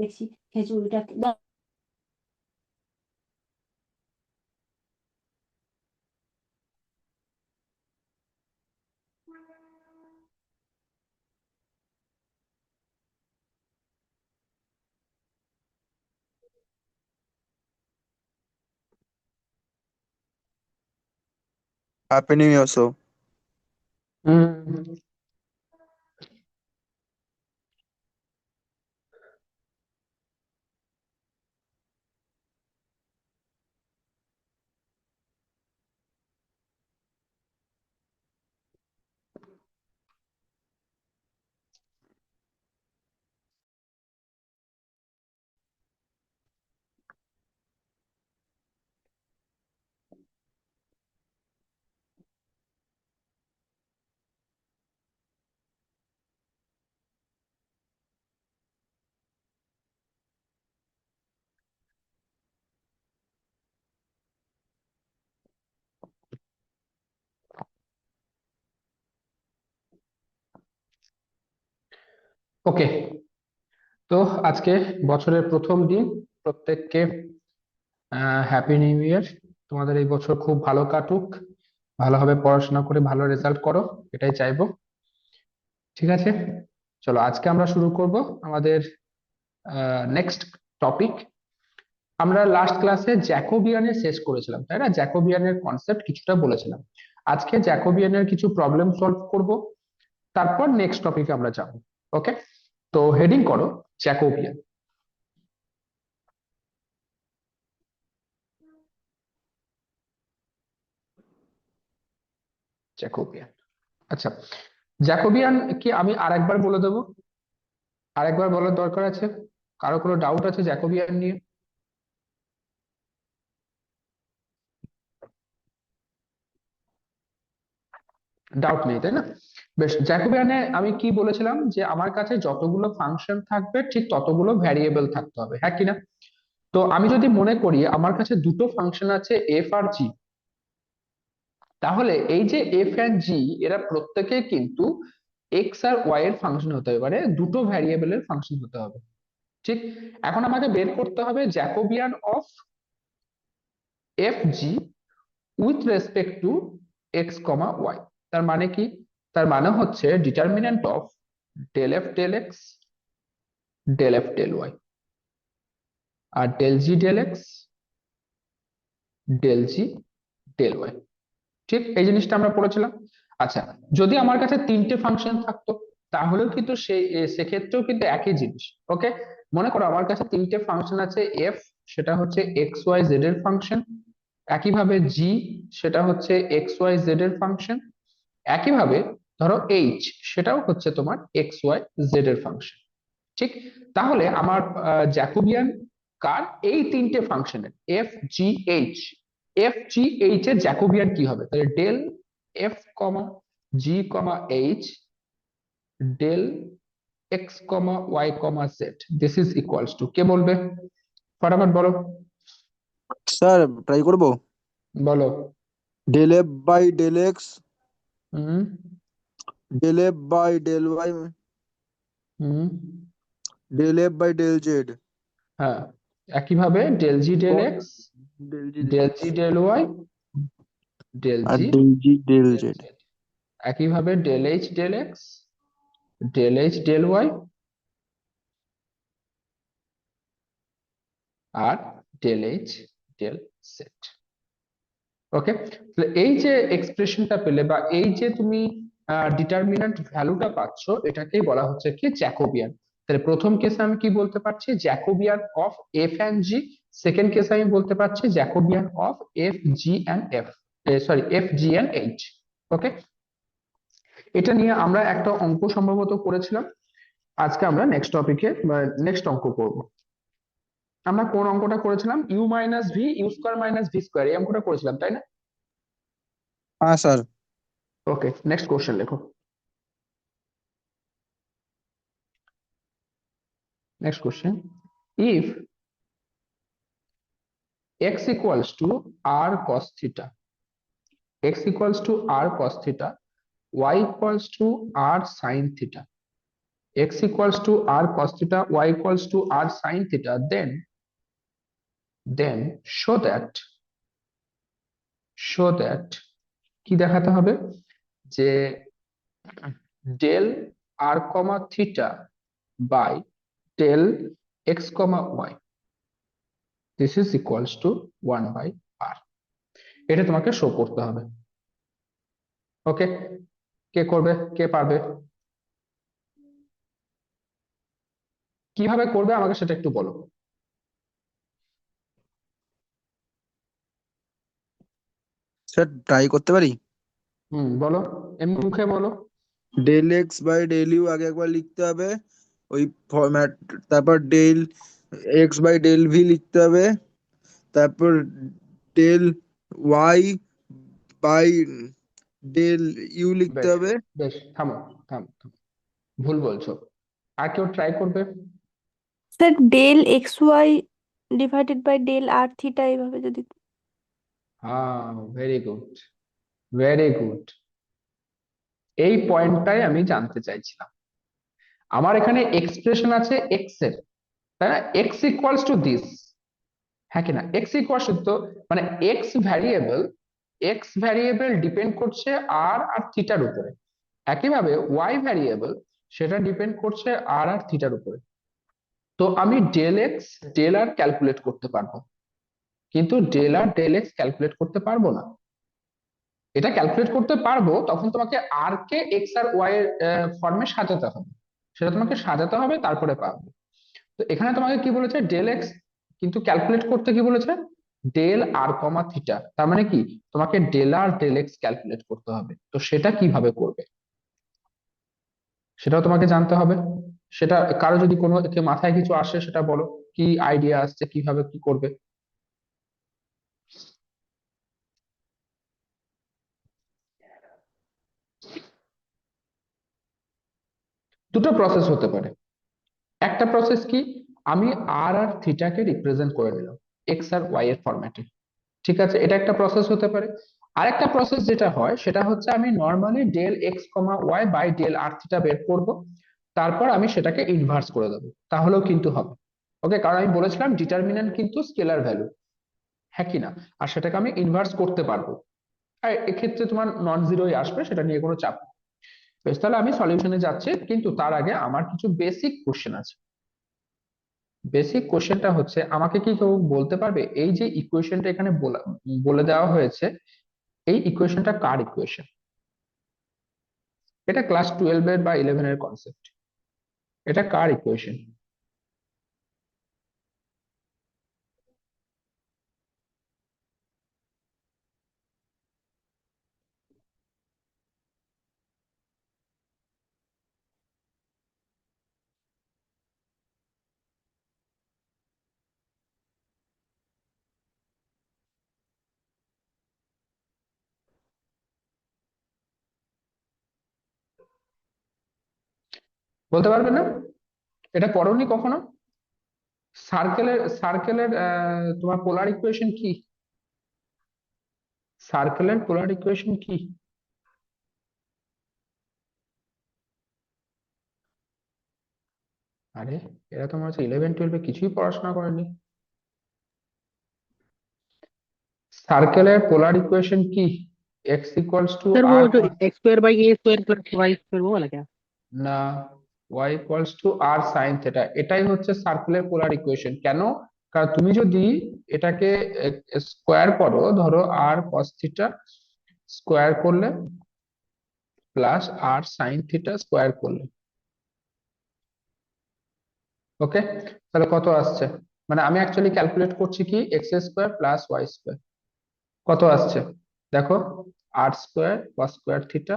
বেশি খেজুরটা happy new year so. হুম। ওকে, তো আজকে বছরের প্রথম দিন, প্রত্যেককে হ্যাপি নিউ ইয়ার। তোমাদের এই বছর খুব ভালো কাটুক, ভালোভাবে পড়াশোনা করে ভালো রেজাল্ট করো, এটাই চাইবো। ঠিক আছে, চলো আজকে আমরা শুরু করব আমাদের নেক্সট টপিক। আমরা লাস্ট ক্লাসে জ্যাকোবিয়ানের শেষ করেছিলাম, তাই না? জ্যাকোবিয়ানের কনসেপ্ট কিছুটা বলেছিলাম। আজকে জ্যাকোবিয়ানের কিছু প্রবলেম সলভ করব, তারপর নেক্সট টপিকে আমরা যাব। ওকে, তো হেডিং করো জ্যাকোবিয়ান। জ্যাকোবিয়ান, আচ্ছা। জ্যাকোবিয়ান কি আমি আরেকবার বলে দেবো? আরেকবার বলার দরকার আছে? কারো কোনো ডাউট আছে জ্যাকোবিয়ান নিয়ে? ডাউট নেই, তাই না? বেশ, জ্যাকোবিয়ানে আমি কি বলেছিলাম, যে আমার কাছে যতগুলো ফাংশন থাকবে ঠিক ততগুলো ভ্যারিয়েবল থাকতে হবে, হ্যাঁ কিনা? তো আমি যদি মনে করি আমার কাছে দুটো ফাংশন আছে এফ আর জি, তাহলে এই যে এফ এন্ড জি এরা প্রত্যেকে কিন্তু এক্স আর ওয়াই এর ফাংশন হতে হবে, মানে দুটো ভ্যারিয়েবলের ফাংশন হতে হবে। ঠিক, এখন আমাকে বের করতে হবে Jacobian of F G with respect to X comma Y. তার মানে কি? তার মানে হচ্ছে determinant of del F del x, del F del Y, আর ডেল জি ডেল এক্স, ডেল জি ডেল ওয়াই। ঠিক, এই জিনিসটা আমরা পড়েছিলাম। আচ্ছা, যদি আমার কাছে তিনটে ফাংশন থাকতো তাহলেও কিন্তু সেক্ষেত্রেও কিন্তু একই জিনিস। ওকে, মনে করো আমার কাছে তিনটে ফাংশন আছে। এফ, সেটা হচ্ছে এক্স ওয়াই জেড এর ফাংশন। একইভাবে জি, সেটা হচ্ছে এক্স ওয়াই জেড এর ফাংশন। একইভাবে ধরো এইচ, সেটাও হচ্ছে তোমার এক্স ওয়াই জেড এর ফাংশন। ঠিক, তাহলে আমার জ্যাকোবিয়ান কার? এই তিনটে ফাংশনের f g h. F g h এর জ্যাকোবিয়ান কি হবে? তাহলে del f comma g comma h del x comma y comma z, this is equals to, কে বলবে? ফটাফট বলো। স্যার, ট্রাই করব। বলো। Del f by del x, hmm. Del f by del y, hmm. Del f by del z, হ্যাঁ, একইভাবে del জি del x, del জি del del x, g del y, del আর g del জি del del z. Z. একইভাবে del h del x, del h del Y, আর del h del z. Okay, এই যে এক্সপ্রেশনটা পেলে বা এই যে তুমি ডিটারমিন্যান্ট ভ্যালুটা পাচ্ছ, এটাকেই বলা হচ্ছে কি জ্যাকোবিয়ান। তাহলে প্রথম কেসে আমি কি বলতে পারছি? Jacobian of f and g. Second কেসে আমি বলতে পারছি Jacobian of F g and f, sorry f g and h. Okay, এটা নিয়ে আমরা একটা অঙ্ক সম্ভবত করেছিলাম। আজকে আমরা নেক্সট টপিকে নেক্সট অঙ্ক করব। আমরা কোন অঙ্কটা করেছিলাম? U minus V U square minus V square, এই অঙ্কটা করেছিলাম, তাই না? হ্যাঁ স্যার। ওকে, নেক্সট কোশ্চেন লেখো। Next question. If x equals to r cos theta, x equals to r cos theta, y equals to r sin theta, x equals to r cos theta, y equals to r sin theta, then show that কি দেখাতে হবে যে del r comma theta by del x comma y, this is equals to 1/r। এটা তোমাকে show করতে হবে। ওকে, কে করবে, কে পারবে, কিভাবে করবে আমাকে সেটা একটু বলো। স্যার ট্রাই করতে পারি? বলো, এমনি মুখে বলো। Del X by del U আগে একবার লিখতে হবে ওই ফরম্যাট, তারপর del X by del V লিখতে হবে, তারপর del Y by del U লিখতে বেশ, হবে। বেশ, থামো, থামো, থামো, ভুল বলছো। আর কেউ ট্রাই করবে? Sir del X Y divided by del R theta এইভাবে যদি। হ্যাঁ, ভেরি গুড, ভেরি গুড। এই পয়েন্টটাই আমি জানতে চাইছিলাম। আমার এখানে এক্সপ্রেশন আছে এক্স এর, তাই না, এক্স ইকুয়ালস টু দিস, হ্যাঁ কি না, এক্স ইকুয়ালস টু, মানে এক্স ভ্যারিয়েবল ডিপেন্ড করছে আর থিটার উপরে, একইভাবে ওয়াই ভ্যারিয়েবল সেটা ডিপেন্ড করছে আর থিটার উপরে। তো আমি ডেল এক্স ডেল আর ক্যালকুলেট করতে পারবো, কিন্তু del r del x calculate করতে পারবো না। এটা ক্যালকুলেট করতে পারবো তখন তোমাকে আর কে এক্স আর ওয়াই এর ফর্মে সাজাতে হবে, সেটা তোমাকে সাজাতে হবে, তারপরে পাবে। তো এখানে তোমাকে কি বলেছে, ডেল এক্স, কিন্তু ক্যালকুলেট করতে কি বলেছে, ডেল আর কমা থিটা, তার মানে কি তোমাকে del r del x calculate করতে হবে। তো সেটা কিভাবে করবে সেটাও তোমাকে জানতে হবে। সেটা কারো যদি কোনো মাথায় কিছু আসে সেটা বলো, কি আইডিয়া আসছে, কিভাবে কি করবে। দুটো প্রসেস হতে পারে। একটা প্রসেস কি, আমি আর থিটাকে রিপ্রেজেন্ট করে নিলাম এক্স আর ওয়াই এর ফরম্যাটে, ঠিক আছে, এটা একটা প্রসেস হতে পারে। আরেকটা প্রসেস যেটা হয় সেটা হচ্ছে আমি normally del x comma Y by del R theta বের করব, তারপর আমি সেটাকে ইনভার্স করে দেবো, তাহলেও কিন্তু হবে। ওকে, কারণ আমি বলেছিলাম ডিটারমিন্যান্ট কিন্তু স্কেলার ভ্যালু, হ্যাঁ কি না, আর সেটাকে আমি ইনভার্স করতে পারবো, আর এক্ষেত্রে তোমার নন জিরোই আসবে, সেটা নিয়ে কোনো চাপ নেই। বেশ, তাহলে আমি সলিউশনে যাচ্ছি, কিন্তু তার আগে আমার কিছু বেসিক কোশ্চেন আছে। বেসিক কোশ্চেনটা হচ্ছে, আমাকে কি কেউ বলতে পারবে এই যে ইকুয়েশনটা এখানে বলে দেওয়া হয়েছে, এই ইকুয়েশনটা কার ইকুয়েশন? এটা ক্লাস 12 এর বা 11 এর কনসেপ্ট, এটা কার ইকুয়েশন? বলতে পারবে না? এটা পড়োনি কখনো? সার্কেলের তোমার পোলার ইকুয়েশন কি? সার্কেলের পোলার ইকুয়েশন কি? আরে, এরা তোমার হচ্ছে 11 12 কিছুই পড়াশোনা করেনি। সার্কেলের পোলার ইকুয়েশন কি? এক্স ইকুয়ালস টু सर वो আর, जो X square by A square plus Y square वो वाला क्या? না, Y equals to R sine theta, এটাই হচ্ছে সার্কেলের পোলার ইকুয়েশন। কেন? কারণ তুমি যদি এটাকে স্কোয়ার করো, ধরো আর কস থিটা স্কোয়ার করলে প্লাস আর সাইন থিটা স্কোয়ার করলে, ওকে, তাহলে কত আসছে, মানে আমি অ্যাকচুয়ালি ক্যালকুলেট করছি কি x square plus Y square, কত আসছে দেখো, আর square cos square theta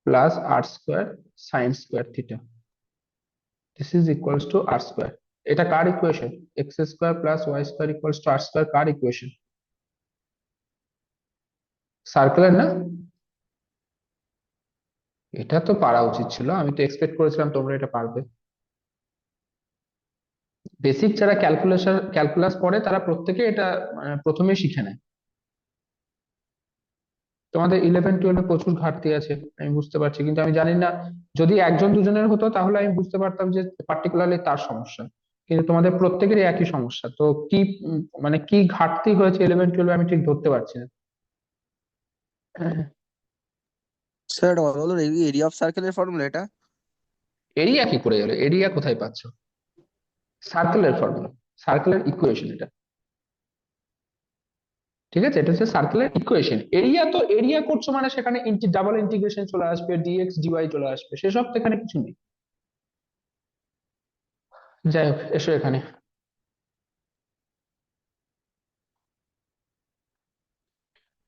plus R square sine square theta, this is equals to r square. এটা কার equation? X square plus Y square equals to r square, কার equation? সার্কেলের না? এটা তো পারা উচিত ছিল, আমি তো এক্সপেক্ট করেছিলাম তোমরা এটা পারবে। বেসিক যারা ক্যালকুলাস পড়ে তারা প্রত্যেকে এটা প্রথমে শিখে নেয়। তোমাদের 11 12 প্রচুর ঘাটতি আছে, আমি বুঝতে পারছি, কিন্তু আমি জানি না যদি একজন দুজনের হতো তাহলে আমি বুঝতে পারতাম যে পার্টিকুলারলি তার সমস্যা, কিন্তু তোমাদের প্রত্যেকেরই একই সমস্যা। তো কি মানে কি ঘাটতি হয়েছে 11 12 আমি ঠিক ধরতে পারছি না। স্যার এটা কত হলো, এরিয়া অফ সার্কেলের ফর্মুলা এটা? এরিয়া কি করে গেল? এরিয়া কোথায় পাচ্ছো? সার্কেলের ফর্মুলা, সার্কেলের ইকুয়েশন এটা। ঠিক আছে, এটা হচ্ছে সার্কেলের ইকুয়েশন। এরিয়া তো এরিয়া করছো মানে সেখানে ডাবল ইন্টিগ্রেশন চলে আসবে, ডিএক্স ডিওয়াই চলে আসবে, সেসব তো এখানে কিছু নেই। যাই হোক, এসো এখানে।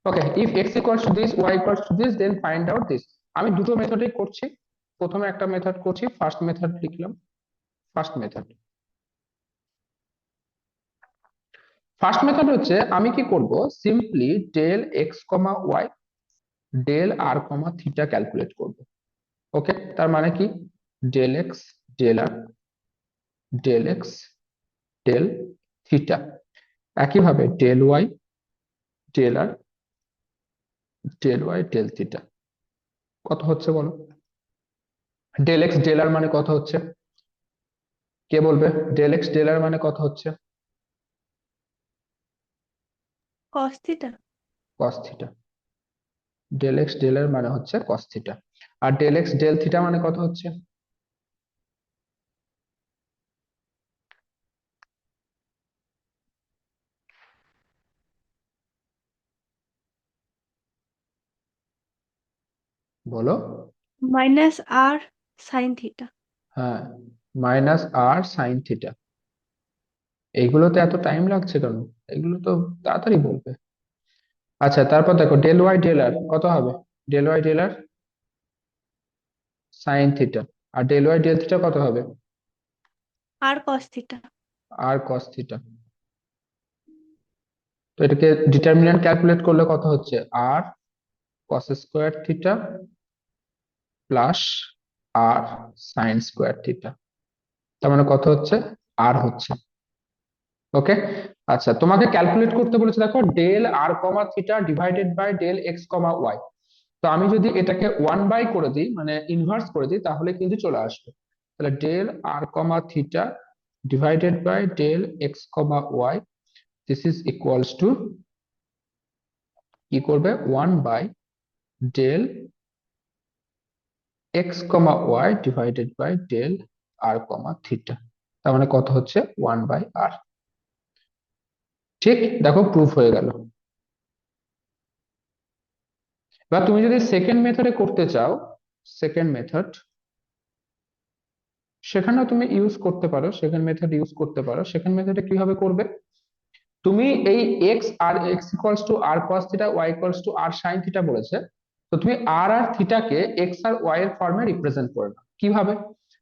Okay, if x equals to this y equals to this then find out this. আমি দুটো মেথডই করছি। প্রথমে একটা মেথড করছি, ফার্স্ট মেথড লিখলাম। ফার্স্ট মেথড, ফার্স্ট মেথড হচ্ছে আমি কি করব, simply del x comma y del আর কমা থিটা ক্যালকুলেট করব। ওকে, তার মানে কি, del x del r del x del theta, একইভাবে del y del r del y del theta. কত হচ্ছে বলো? ডেল এক্স ডেল আর মানে কত হচ্ছে? কে বলবে? ডেল এক্স ডেল আর মানে কত হচ্ছে? Cos theta. Cos theta. Del x del r মানে হচ্ছে কস থিটা। আর ডেল এক্স ডেল থিটা মানে কত হচ্ছে? বলো। মাইনাস আর সাইন থিটা। হ্যাঁ, মাইনাস আর সাইন থিটা। এইগুলোতে এত টাইম লাগছে কেন? এগুলো তো তাড়াতাড়ি বলবে। আচ্ছা, তারপর দেখো ডেল ওয়াই ডেল আর কত হবে? ডেল ওয়াই ডেল আর সাইন থিটা। আর ডেল ওয়াই ডেল থিটা কত হবে? আর কস থিটা। আর কস থিটা। তো এটাকে ডিটারমিন্যান্ট ক্যালকুলেট করলে কত হচ্ছে? আর কস স্কোয়ার থিটা প্লাস আর সাইন স্কোয়ার থিটা। তার মানে কত হচ্ছে? আর হচ্ছে। ওকে। আচ্ছা, তোমাকে ক্যালকুলেট করতে বলেছে দেখো del R comma theta divided by del x comma Y. তো আমি যদি এটাকে 1 বাই করে দিই, মানে ইনভার্স করে দিই, তাহলে কিন্তু চলে আসবে। তাহলে del R comma theta divided by del x comma Y, this is equals to, কি করবে, 1 by del x comma Y divided by del R comma theta. তার মানে কত হচ্ছে? 1 বাই আর। ঠিক, দেখো প্রুফ হয়ে গেল। বা তুমি যদি সেকেন্ড মেথডে করতে চাও, সেকেন্ড মেথড, সেখানেও তুমি ইউজ করতে পারো, সেকেন্ড মেথড ইউজ করতে পারো। সেকেন্ড মেথডে কিভাবে করবে, তুমি এই এক্স আর X equals to R cos theta Y equals to R sine theta বলেছে, তো তুমি আর আর থিটাকে এক্স আর ওয়াই এর ফর্মে রিপ্রেজেন্ট করে নাও। কিভাবে?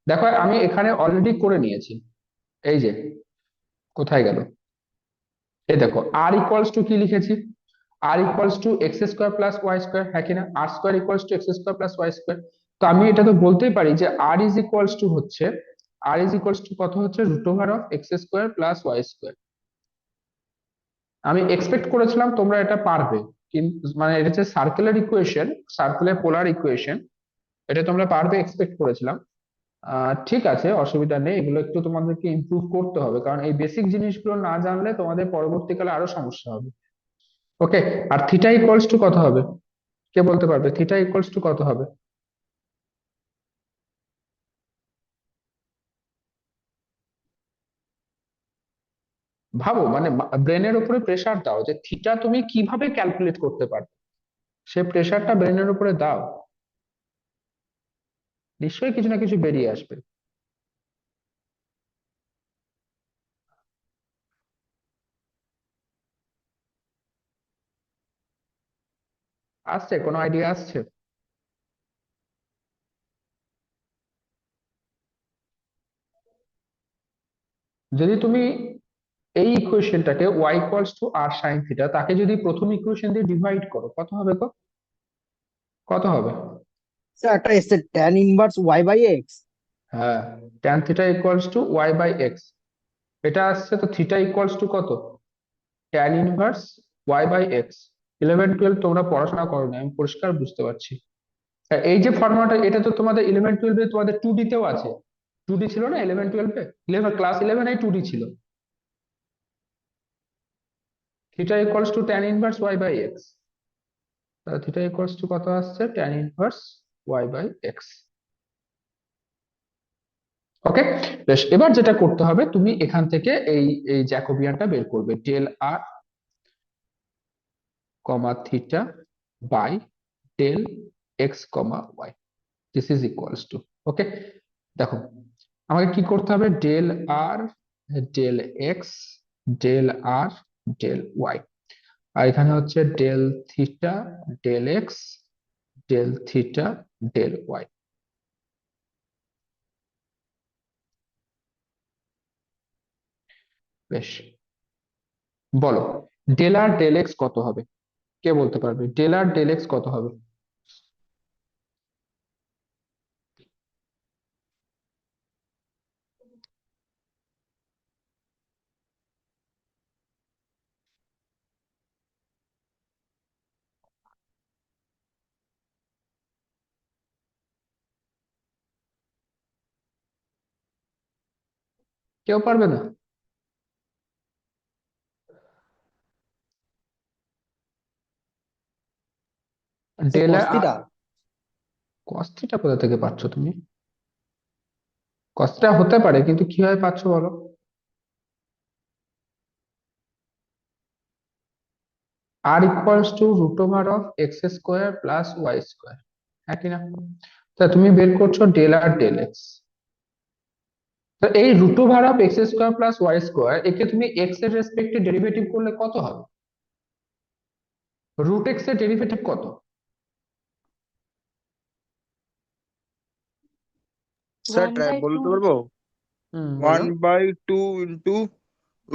দেখো আমি এখানে অলরেডি করে নিয়েছি। এই যে, কোথায় গেল, এই দেখো আর ইকুয়ালস টু কি লিখেছি, r equals to x square plus Y square, হ্যাঁ কিনা, r square equals to x square plus Y square. তো আমি এটা তো বলতেই পারি যে আর ইজ ইকুয়ালস টু হচ্ছে, আর ইজ ইকুয়ালস টু কত হচ্ছে, root over of x square plus Y square. আমি এক্সপেক্ট করেছিলাম তোমরা এটা পারবে, কিন্তু মানে এটা হচ্ছে circular equation, circular polar equation, এটা তোমরা পারবে এক্সপেক্ট করেছিলাম। ঠিক আছে, অসুবিধা নেই, এগুলো একটু তোমাদেরকে ইমপ্রুভ করতে হবে, কারণ এই বেসিক জিনিসগুলো না জানলে তোমাদের পরবর্তীকালে আরো সমস্যা হবে। ওকে। আর থিটা ইকুয়ালস টু কত হবে? কে বলতে পারবে থিটা ইকুয়ালস টু কত হবে? ভাবো, মানে ব্রেনের উপরে প্রেসার দাও যে থিটা তুমি কিভাবে ক্যালকুলেট করতে পারবে, সে প্রেসারটা ব্রেনের উপরে দাও, নিশ্চয়ই কিছু না কিছু বেরিয়ে আসবে। আসছে, কোনো আইডিয়া আসছে? যদি তুমি এই ইকুয়েশনটাকে y equals to R sine theta, তাকে যদি প্রথম ইকুয়েশন দিয়ে ডিভাইড করো, কত হবে গো? কত হবে? স্যার একটা এসছে tan inverse y by x. হ্যাঁ, tan theta equals to y by x. এটা আসছে, তো থিটা ইকুয়ালস টু কত? Tan inverse y by x. 11 12 তোমরা পড়াশোনা করো না, আমি পরিষ্কার বুঝতে পারছি। আর এই যে ফর্মুলাটা, এটা তো তোমাদের 11 12 তোমাদের 2D তেও আছে। 2D ছিল না 11 12 ক্লাস 11 টু ডি ছিল। Theta equals to tan inverse y by x. তাহলে থিটা ইকুয়ালস টু কত আসছে, tan inverse y by x. Okay, বেশ, এবার যেটা করতে হবে, তুমি এখান থেকে এই এই জ্যাকোবিয়ানটা বের করবে, del R comma theta by del x comma Y, this is equals to. Okay, দেখো আমাকে কি করতে হবে, del r del x del r del Y, আর এখানে হচ্ছে del theta del x del theta del y. বেশ, বলো ডেল আর ডেল এক্স কত হবে, কে বলতে পারবে ডেল আর ডেল এক্স কত হবে? কেউ পারবে না? Sir del cos r theta। Cos theta কোথা থেকে পাচ্ছ তুমি? কস থিটা হতে পারে, কিন্তু কিভাবে পাচ্ছ বলো? R equals to root over of x square plus Y square, হ্যাঁ কিনা? তা তুমি বের করছো ডেল আর ডেল এক্স। তো এই root over of x square plus Y square, একে তুমি এক্স এর রেসপেক্টে ডেরিভেটিভ করলে কত হবে? রুট এক্স এর ডেরিভেটিভ কত? স্যার 1/2। বলতে পারবো, বলো। 1/2 into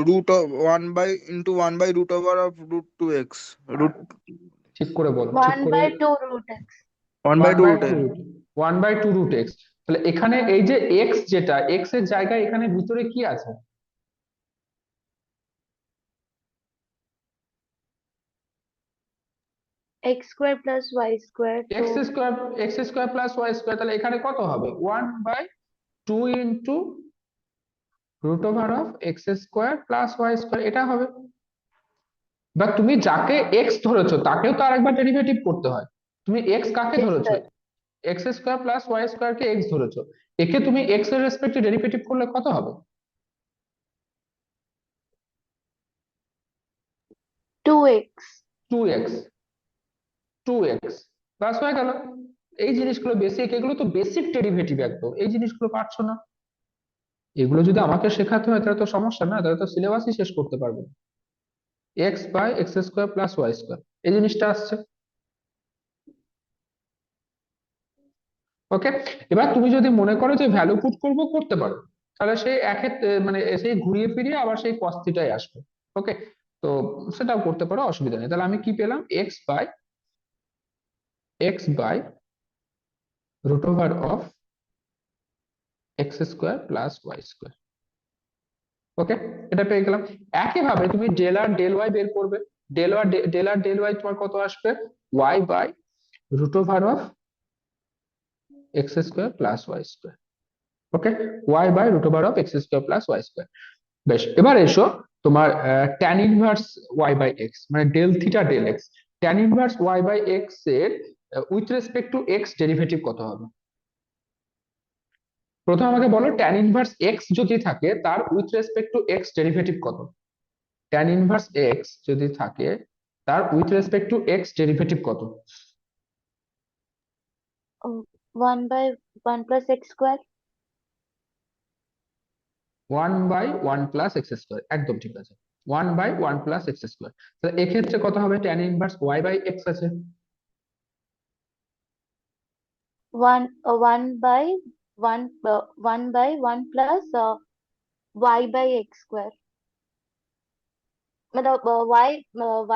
root of 1/2 root over of √2x, root ঠিক করে বলো, ঠিক ওয়ান করে। By two root X. 1/2 root x। 1/2 root X. তাহলে এখানে এই যে এক্স, যেটা এক্স এর জায়গায় এখানে ভিতরে কি আছে? X square plus Y square, তো x square plus Y square, তাহলে এখানে কত হবে, 1/2 into root over of x square plus Y square, এটা হবে। বা তুমি যাকে এক্স ধরেছো তাকেও তো আরেকবার ডেরিভেটিভ করতে হয়। তুমি এক্স কাকে ইয়েস ধরেছো? Sir. X square plus Y square কে এক্স ধরেছো, একে তুমি এক্স এর রেসপেক্টে ডেরিভেটিভ করলে কত হবে? 2x। 2x, 2x প্লাস হয়ে গেল। এই জিনিসগুলো বেসিক, এগুলো তো বেসিক ডেরিভেটিভ, একদম এই জিনিসগুলো পারছো না। এগুলো যদি আমাকে শেখাতে হয় তাহলে তো সমস্যা, না তাহলে তো সিলেবাসই শেষ করতে পারবো না। X by x square plus Y square, এই জিনিসটা আসছে। ওকে, এবার তুমি যদি মনে করো যে ভ্যালু পুট করবো, করতে পারো, তাহলে সেই মানে সেই ঘুরিয়ে ফিরিয়ে আবার সেই cos থিটাই আসবে। ওকে, তো সেটাও করতে পারো, অসুবিধা নেই। তাহলে আমি কি পেলাম, x by root over of x square plus Y square. Okay, এটা পেয়ে গেলাম। একইভাবে তুমি ডেল আর ডেল ওয়াই বের করবে। ডেল আর ডেল ওয়াই তোমার কত আসবে, Y by root over of x square plus Y square. Okay, y by root over of x square plus Y square. বেশ, এবার এসো তোমার tan inverse y by x, মানে del theta del x. Tan inverse y by x এর with respect to x derivative কত হবে? প্রথমে আমাকে বলো, ট্যান ইনভার্স এক্স যদি থাকে তার with respect to x derivative কত? ট্যান ইনভার্স এক্স যদি থাকে তার with respect to x derivative কত? 1/1 plus x square. 1/1 plus x square, একদম ঠিক আছে। 1/1 প্লাস এক্স স্কোয়ার, তাহলে এক্ষেত্রে কত হবে, tan inverse y by x আছে। 1/1 plus y by x square, मतलब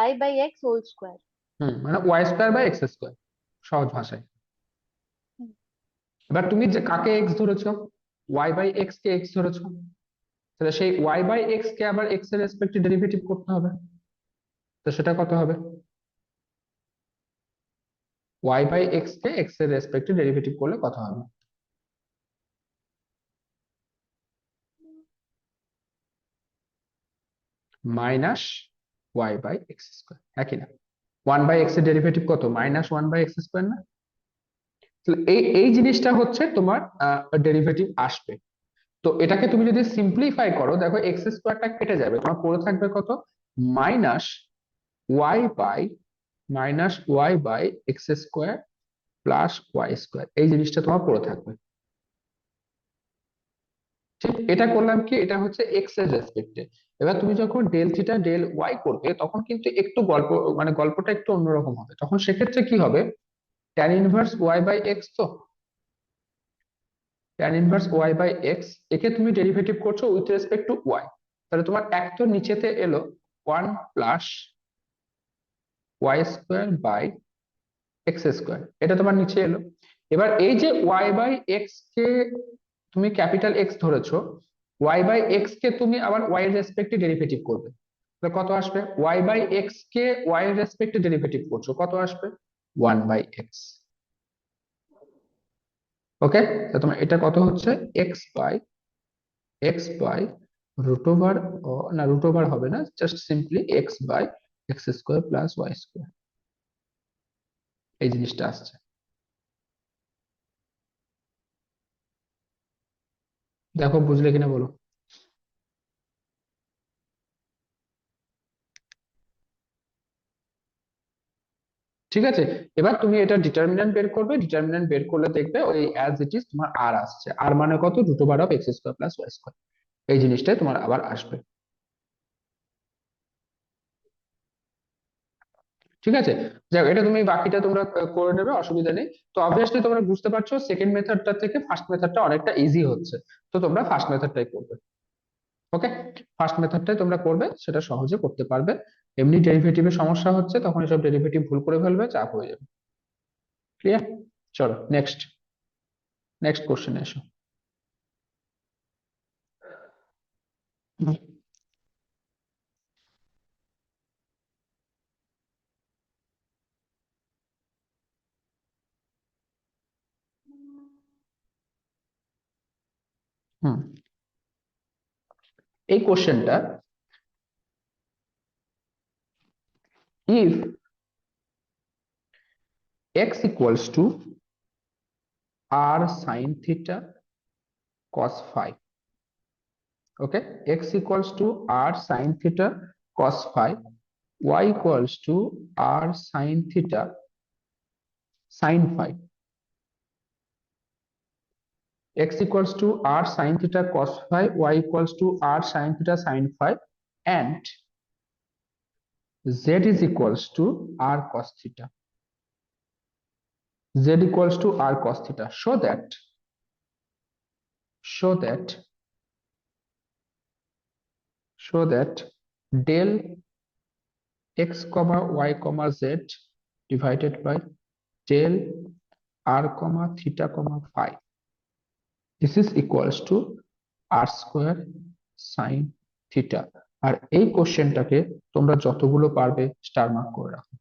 y by x whole square. মানে y square by x square, সহজ ভাষায়। এবার তুমি যে কাকে এক্স ধরেছো, ওয়াই বাই এক্স কে এক্স ধরেছো, তাহলে সেই ওয়াই বাই এক্স কে আবার এক্স এর রেসপেক্টে ডেরিভেটিভ করতে হবে, তো সেটা কত হবে? ওয়াই বাই এক্স কে এক্স এর রেসপেক্টে ডেরিভেটিভ করলে কত হবে? Minus Y by x square, একই না? 1/x এর ডেরিভেটিভ কত? -1/x² না? তাহলে এই এই জিনিসটা হচ্ছে তোমার ডেরিভেটিভ আসবে। তো এটাকে তুমি যদি সিম্পলিফাই করো, দেখো এক্স স্কোয়ারটা কেটে যাবে, তোমার পড়ে থাকবে কত? Minus Y by x square plus Y square, এই জিনিসটা তোমার পড়ে থাকবে। ঠিক, এটা করলাম কি, এটা হচ্ছে এক্স এর রেসপেক্টে। এবার তুমি যখন ডেল থিটা ডেল ওয়াই করবে, তখন কিন্তু একটু গল্পটা একটু অন্যরকম হবে। তখন সেক্ষেত্রে কি হবে, tan inverse y by x, তো tan inverse y by x, একে তুমি ডেরিভেটিভ করছো উইথ রেসপেক্ট টু ওয়াই, তাহলে তোমার এক তো নিচেতে এলো 1 plus Y square by x square, এটা তোমার নিচে এলো। এবার এই যে ওয়াই বাই এক্স কে তুমি ক্যাপিটাল এক্স ধরেছো, ওয়াই বাই এক্স কে তুমি আবার ওয়াই এর রেসপেক্টে ডেরিভেটিভ করবে, তাহলে কত আসবে? ওয়াই বাই এক্স কে ওয়াই এর রেসপেক্টে ডেরিভেটিভ করছো, কত আসবে? 1/x। ওকে, তোমার এটা কত হচ্ছে? x বাই রুট ওভার, না রুট ওভার হবে না, just simply x/x square plus Y square, এই জিনিসটা আসছে। দেখো বুঝলে কিনা বলো। ঠিক আছে, এবার তুমি এটা ডিটারমিন্যান্ট বের করবে, ডিটারমিন্যান্ট বের করলে দেখবে ওই অ্যাজ ইট ইজ তোমার আর আসছে, আর মানে কত? Root over of x square plus Y square, এই জিনিসটাই তোমার আবার আসবে। ঠিক আছে, যাক, এটা তুমি বাকিটা তোমরা করে নেবে, অসুবিধা নেই। তো অবভিয়াসলি তোমরা বুঝতে পারছো সেকেন্ড মেথডটা থেকে ফার্স্ট মেথডটা অনেকটা ইজি হচ্ছে, তো তোমরা ফার্স্ট মেথডটাই করবে। ওকে, ফার্স্ট মেথডটাই তোমরা করবে, সেটা সহজে করতে পারবে। এমনি ডেরিভেটিভের সমস্যা হচ্ছে, তখন এসব ডেরিভেটিভ ভুল করে ফেলবে, চাপ হয়ে যাবে। ক্লিয়ার? চলো নেক্সট, নেক্সট কোশ্চেনে এসো। হুম, এই কোশ্চেনটা, if x equals to r sin theta cos phi, okay, x equals to r sin theta cos phi, y equals to r sin theta sin phi, x equals to r sin theta cos phi, y equals to r sin theta sin phi, and z is equals to r cos theta, z equals to r cos theta. Show that del x comma y comma z divided by del r comma theta comma phi, this is equals to r square sin theta। আর এই কোশ্চেনটাকে তোমরা যতগুলো পারবে star mark করে রাখো।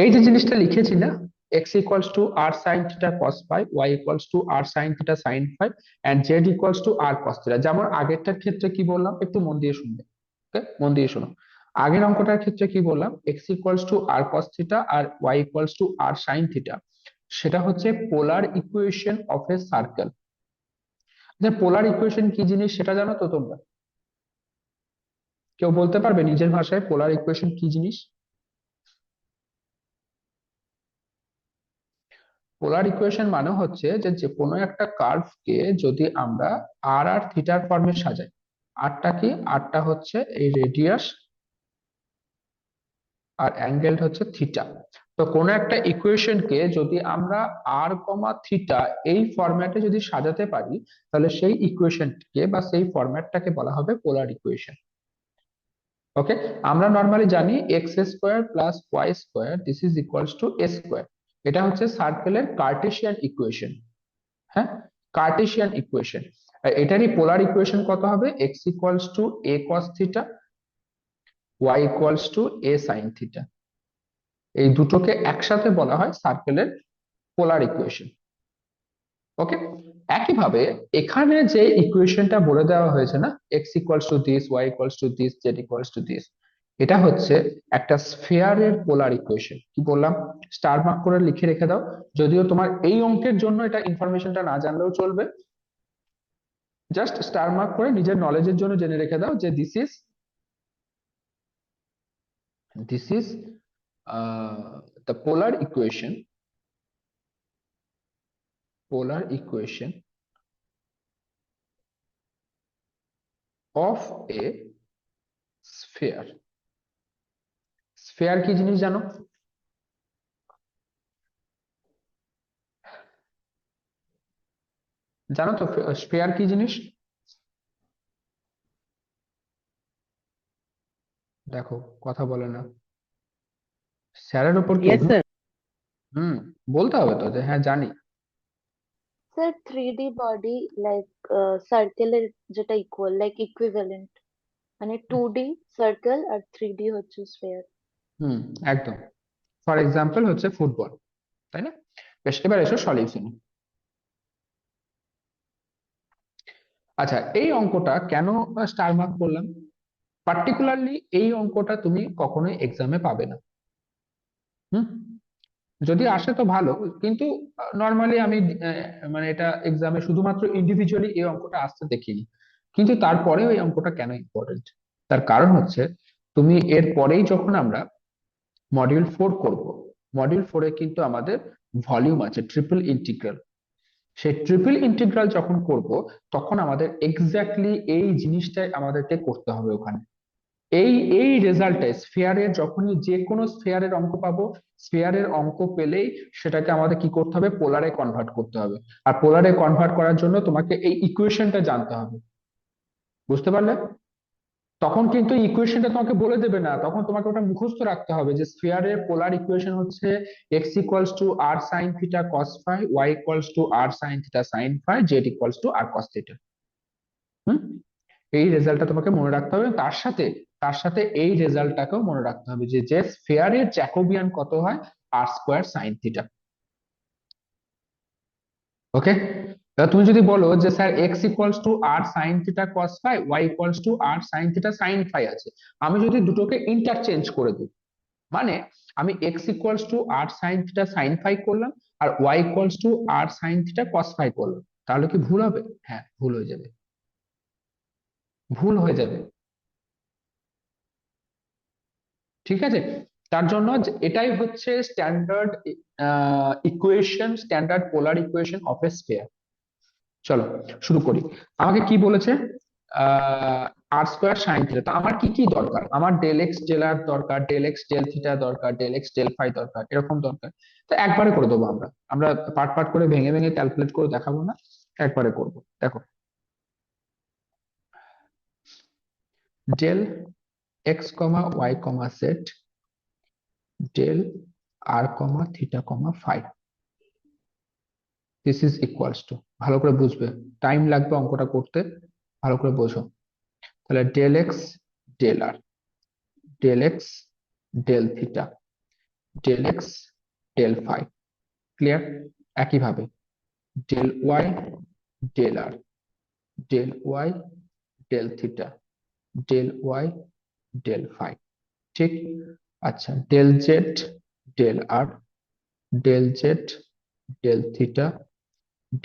এই যে জিনিসটা লিখেছি না, x equals to r sin theta cos phi, y equals to r sin theta sin phi, and z equals to r cos theta, যেমন আগেরটার ক্ষেত্রে কি বললাম একটু মন দিয়ে শুনবে। ওকে, মন দিয়ে শোনো। আগের অঙ্কটার ক্ষেত্রে কি বললাম, x equals to r cos theta R y equals to r sin theta, সেটা হচ্ছে পোলার ইকুয়েশন অফ এ সার্কেল। যে পোলার ইকুয়েশন কি জিনিস সেটা জানো তো তোমরা? কেউ বলতে পারবে নিজের ভাষায় পোলার ইকুয়েশন কি জিনিস? পোলার ইকুয়েশন মানে হচ্ছে যে যে কোনো একটা কার্ভকে যদি আমরা আর আর থিটার ফর্মে সাজাই, আরটা কি, আরটা হচ্ছে এই রেডিয়াস আর অ্যাঙ্গেল হচ্ছে থিটা। তো কোনো একটা ইকুয়েশনকে যদি আমরা আর কমা থিটা এই ফরম্যাটে যদি সাজাতে পারি, তাহলে সেই ইকুয়েশনকে বা সেই ফরম্যাটটাকে বলা হবে পোলার ইকুয়েশন। ওকে, আমরা নর্মালি জানি x square plus Y square this is equals to a square, এটা হচ্ছে সার্কেলের কার্টেসিয়ান ইকুয়েশন। হ্যাঁ, কার্টেসিয়ান ইকুয়েশন। এটারই পোলার ইকুয়েশন কত হবে? X equals to a cos theta, Y equals to a sine theta. এই দুটোকে একসাথে বলা হয় সার্কেলের পোলার ইকুয়েশন। ওকে, একইভাবে এখানে যে ইকুয়েশনটা বলে দেওয়া হয়েছে না, x equals to this, y equals to this, z equals to this, এটা হচ্ছে একটা স্ফিয়ারের পোলার ইকুয়েশন। কি বললাম? স্টার মার্ক করে লিখে রেখে দাও। যদিও তোমার এই অঙ্কের জন্য এটা ইনফরমেশনটা না জানলেও চলবে, জাস্ট স্টার মার্ক করে নিজের নলেজের জন্য জেনে রেখে দাও যে this is the polar equation of A sphere. Sphere কি জিনিস জানো? জানো তো স্ফিয়ার কি জিনিস? দেখো, কথা বলে না, স্যারের উপর কি ইয়েস অভিমান? স্যার। হুম, বলতে হবে তো যে হ্যাঁ জানি। স্যার 3D বডি লাইক সার্কেলের যেটা ইকুয়াল লাইক ইকুইভ্যালেন্ট, মানে 2D সার্কেল আর 3D হচ্ছে স্ফিয়ার। হুম, একদম। ফর এক্সাম্পল হচ্ছে ফুটবল, তাই না? বেশ, এবার এসো সলিউশনে। আচ্ছা, এই অঙ্কটা কেন স্টার মার্ক করলাম? পার্টিকুলারলি এই অঙ্কটা তুমি কখনোই এক্সামে পাবে না। হুম, যদি আসে তো ভালো, কিন্তু নর্মালি আমি মানে এটা এক্সামে শুধুমাত্র ইন্ডিভিজুয়ালি এই অঙ্কটা আসতে দেখিনি। কিন্তু তারপরেও এই অঙ্কটা কেন ইম্পর্টেন্ট, তার কারণ হচ্ছে তুমি এর পরেই যখন আমরা মডিউল 4 করব, মডিউল 4-এ কিন্তু আমাদের ভলিউম আছে, ট্রিপল ইন্টিগ্রাল। সেই ট্রিপল ইন্টিগ্রাল যখন করব, তখন আমাদের এক্স্যাক্টলি এই জিনিসটাই আমাদেরকে করতে হবে ওখানে। এই এই রেজাল্টে স্ফিয়ারের, যখনই যে কোনো স্ফিয়ারের অঙ্ক পাবো, স্ফিয়ারের অঙ্ক পেলেই সেটাকে আমাদের কি করতে হবে? পোলারে কনভার্ট করতে হবে। আর পোলারে কনভার্ট করার জন্য তোমাকে এই ইকুয়েশনটা জানতে হবে। বুঝতে পারলে? তখন কিন্তু ইকুয়েশনটা তোমাকে বলে দেবে না, তখন তোমাকে ওটা মুখস্থ রাখতে হবে যে স্ফিয়ারের পোলার ইকুয়েশন হচ্ছে x equals to R sine theta cos phi, y equals to R sine theta sine phi, z equals to R cos theta. Hmm, এই রেজাল্টটা তোমাকে মনে রাখতে হবে। তার সাথে এই রেজাল্টটাকেও মনে রাখতে হবে যে যে স্ফিয়ারের জ্যাকোবিয়ান কত হয়? R square sine theta. Okay, এবার তুমি যদি বলো যে sir x equals to R sine theta cos phi, y equals to R sine theta sine phi আছে, আমি যদি দুটোকে ইন্টারচেঞ্জ করে দিই, মানে আমি x equals to R sine theta sine phi করলাম, আর y equals to R sine theta cos phi করলাম, তাহলে কি ভুল হবে? হ্যাঁ, ভুল হয়ে যাবে, ভুল হয়ে যাবে। ঠিক আছে, তার জন্য এটাই হচ্ছে standard equation, standard polar equation of A sphere. চলো শুরু করি। আমাকে কি বলেছে? আর স্কোয়ার সাইন থিটা। তো আমার কি কি দরকার? আমার ডেল এক্স ডেল আর দরকার, ডেল এক্স ডেল থিটা দরকার, ডেল এক্স ডেল ফাই দরকার, এরকম দরকার। তো একবারে করে দেবো আমরা, আমরা পার্ট পার্ট করে ভেঙে ভেঙে ক্যালকুলেট করে দেখাবো না, একবারে করব। দেখো, del x comma y comma z, del R comma theta comma phi, this is equals to, ভালো করে বুঝবে, টাইম লাগবে অঙ্কটা করতে, ভালো করে বোঝো। তাহলে del x del r, del x del theta, del x del phi. Clear? একইভাবে del y del r, del y del theta, del y del phi. ঠিক? আচ্ছা, del z del r, del z del theta,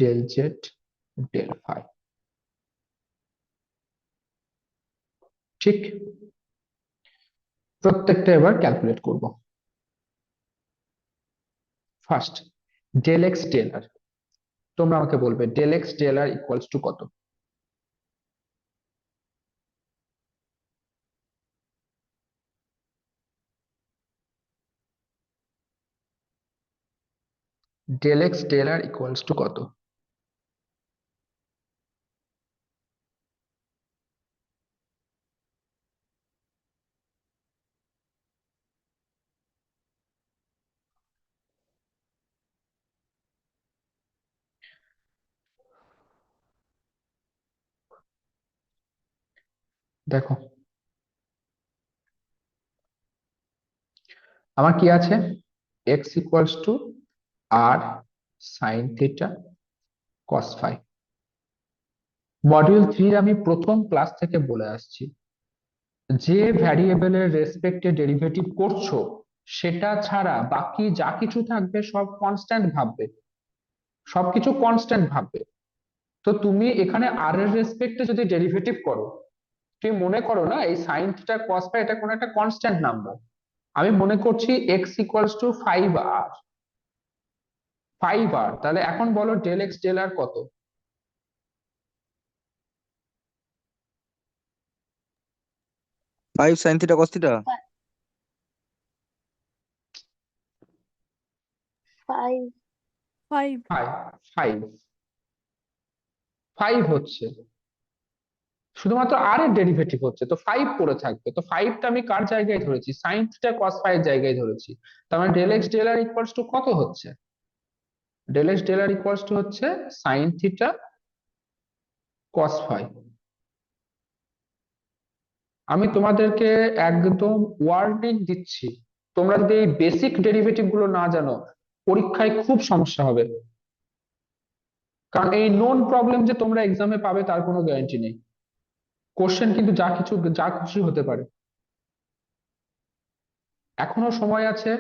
del z del phi. ঠিক, প্রত্যেকটা এবার calculate করব। First del x del r, তোমরা আমাকে বলবে del x del r equals to কত? Del x del r equals to কত? দেখো আমার কি আছে, x equals to R sine theta cos phi. Module 3 আমি প্রথম ক্লাস থেকে বলে আসছি, যে ভ্যারিয়েবলের রেসপেক্টে ডেরিভেটিভ করছো সেটা ছাড়া বাকি যা কিছু থাকবে সব কনস্ট্যান্ট ভাববে, সবকিছু কনস্ট্যান্ট ভাববে। তো তুমি এখানে আর এর রেসপেক্টে যদি ডেরিভেটিভ করো, তুমি মনে করো না এই সাইন থিটা কস ফাই এটা কোনো একটা কনস্ট্যান্ট নাম্বার, আমি মনে করছি x equals two 5r, 5r, তাহলে এখন বলো ডেল এক্স ডেল আর কত? 5 sin theta cos theta। 5 five. 5 5 হচ্ছে, শুধুমাত্র আর এর ডেরিভেটিভ হচ্ছে, তো 5 পড়ে থাকবে। তো 5টা আমি কার জায়গায় ধরেছি, সাইন থিটা কস ফাই এর জায়গায় ধরেছি। তার মানে del x del r equals to কত হচ্ছে, del x del r equals to হচ্ছে সাইন থিটা কস ফাই। আমি তোমাদেরকে একদম ওয়ার্নিং দিচ্ছি, তোমরা যদি এই বেসিক ডেরিভেটিভ গুলো না জানো পরীক্ষায় খুব সমস্যা হবে, কারণ এই নোন প্রবলেম যে তোমরা এক্সামে পাবে তার কোনো গ্যারান্টি নেই। কোশ্চেন কিন্তু যা খুশি হতে পারে। এখনো সময় আছে,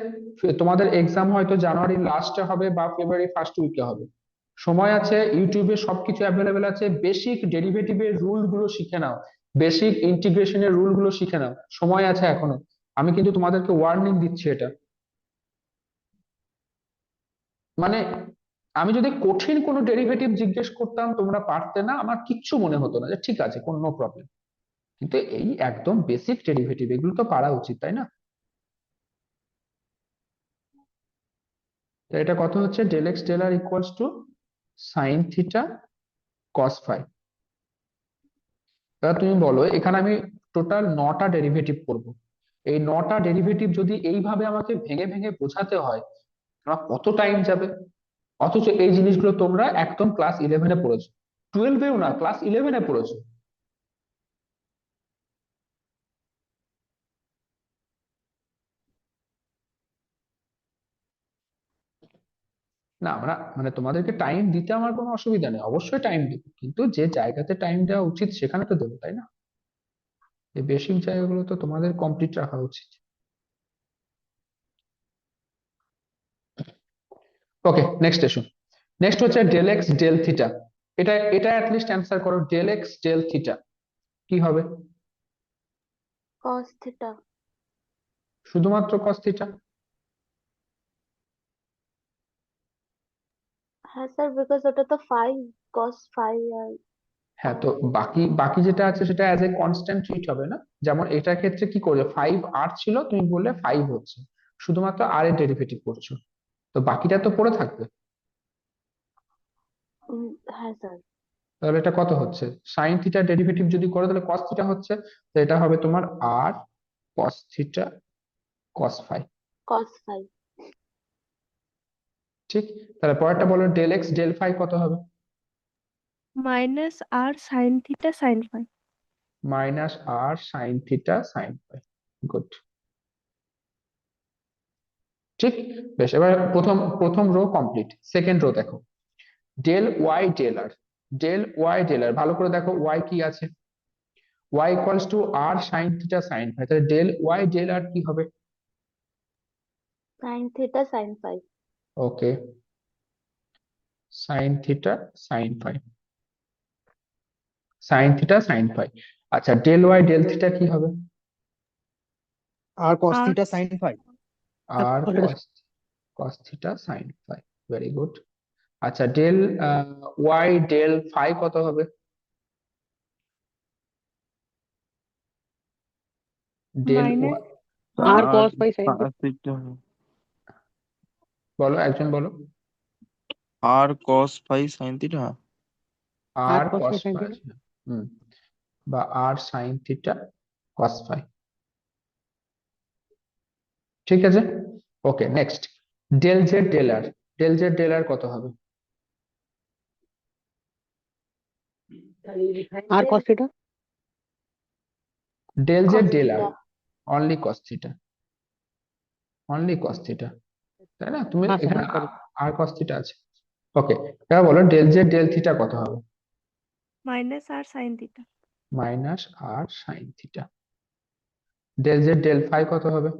তোমাদের এক্সাম হয়তো জানুয়ারির লাস্টে হবে বা ফেব্রুয়ারি ফার্স্ট উইকে হবে, সময় আছে, ইউটিউবে সবকিছু অ্যাভেলেবেল আছে, বেসিক ডেরিভেটিভের রুল গুলো শিখে নাও, বেসিক ইন্টিগ্রেশনের রুল গুলো শিখে নাও, সময় আছে এখনো। আমি কিন্তু তোমাদেরকে ওয়ার্নিং দিচ্ছি এটা। মানে আমি যদি কঠিন কোনো ডেরিভেটিভ জিজ্ঞেস করতাম তোমরা পারতে না, আমার কিচ্ছু মনে হতো না, যে ঠিক আছে কোনো প্রবলেম, কিন্তু এই একদম বেসিক ডেরিভেটিভ এগুলো তো পারা উচিত, তাই না? তো এটা কত হচ্ছে, del x del r equals to sine theta cos phi. এবার তুমি বলো এখানে আমি টোটাল 9টা ডেরিভেটিভ করব, এই 9টা ডেরিভেটিভ যদি এইভাবে আমাকে ভেঙে ভেঙে বোঝাতে হয় আমার কত টাইম যাবে? অথচ এই জিনিসগুলো তোমরা একদম ক্লাস 11-এ পড়েছো, 12-এও না, ক্লাস 11-এ পড়েছো। না আমরা মানে তোমাদেরকে টাইম দিতে আমার কোনো অসুবিধা নেই, অবশ্যই টাইম দিব, কিন্তু যে জায়গাতে টাইম দেওয়া উচিত সেখানে তো দেবো, তাই না? এই বেসিক জায়গাগুলো তো তোমাদের কমপ্লিট রাখা উচিত। ওকে, নেক্সট এসো। নেক্সট হচ্ছে ডেল এক্স ডেল থিটা। এটা অ্যাটলিস্ট অ্যান্সার করো, ডেল এক্স ডেল থিটা কি হবে? cos theta। শুধুমাত্র কস থিটা? হ্যাঁ স্যার, বিকজ ওটা তো 5 cos 5 আর হ্যাঁ, তো বাকি বাকি যেটা আছে সেটা অ্যাজ এ কনস্ট্যান্ট ট্রিট হবে না? যেমন এটার ক্ষেত্রে কি করবে, 5r ছিল তুমি বললে 5 হচ্ছে, শুধুমাত্র আর এর ডেরিভেটিভ করছো, তো বাকিটা তো পড়ে থাকবে। হ্যাঁ স্যার। তাহলে এটা কত হচ্ছে, সাইন থিটার ডেরিভেটিভ যদি করো তাহলে কস থিটা হচ্ছে, তো এটা হবে তোমার r cos theta cos phi. cos 5। ঠিক, তাহলে পরেরটা বলো ডেল এক্স ডেল ফাই কত হবে? মাইনাস আর sine theta sine phi. Minus আর sine theta sine phi. Good, ঠিক। বেশ, এবার প্রথম প্রথম রো কমপ্লিট, সেকেন্ড রো দেখো, del y del r, del y del r, ভালো করে দেখো ওয়াই কি আছে, y equals to R sine theta sine phi, তাহলে ডেল ওয়াই ডেল আর কি হবে? sin theta sin 5। Okay, sine theta sine phi, sine theta sine phi. আচ্ছা, del y del theta কি হবে? R cos r theta sin phi। R cos theta sine phi, very good. আচ্ছা, del y del phi কত হবে? Del minus y, আর r cos phi sin phi। theta বলো একজন বলো। R cos phi sin theta। আর r cos phi cos sin phi, theta। হুম, বা r sine theta cos phi, ঠিক আছে। Okay, next del z del r, del z del আর কত হবে? R cos theta। Del z cos del r, theta. Only cos theta, only cos theta, তাই না? তুমি হ্যাঁ স্যার, এখানে হ্যাঁ সরি। আর কস থিটা আছে। ওকে, এবার বলো ডেল জেড ডেল থিটা কত হবে? মাইনাস আর সাইন থিটা। মাইনাস আর sine theta. Del z del phi কত হবে?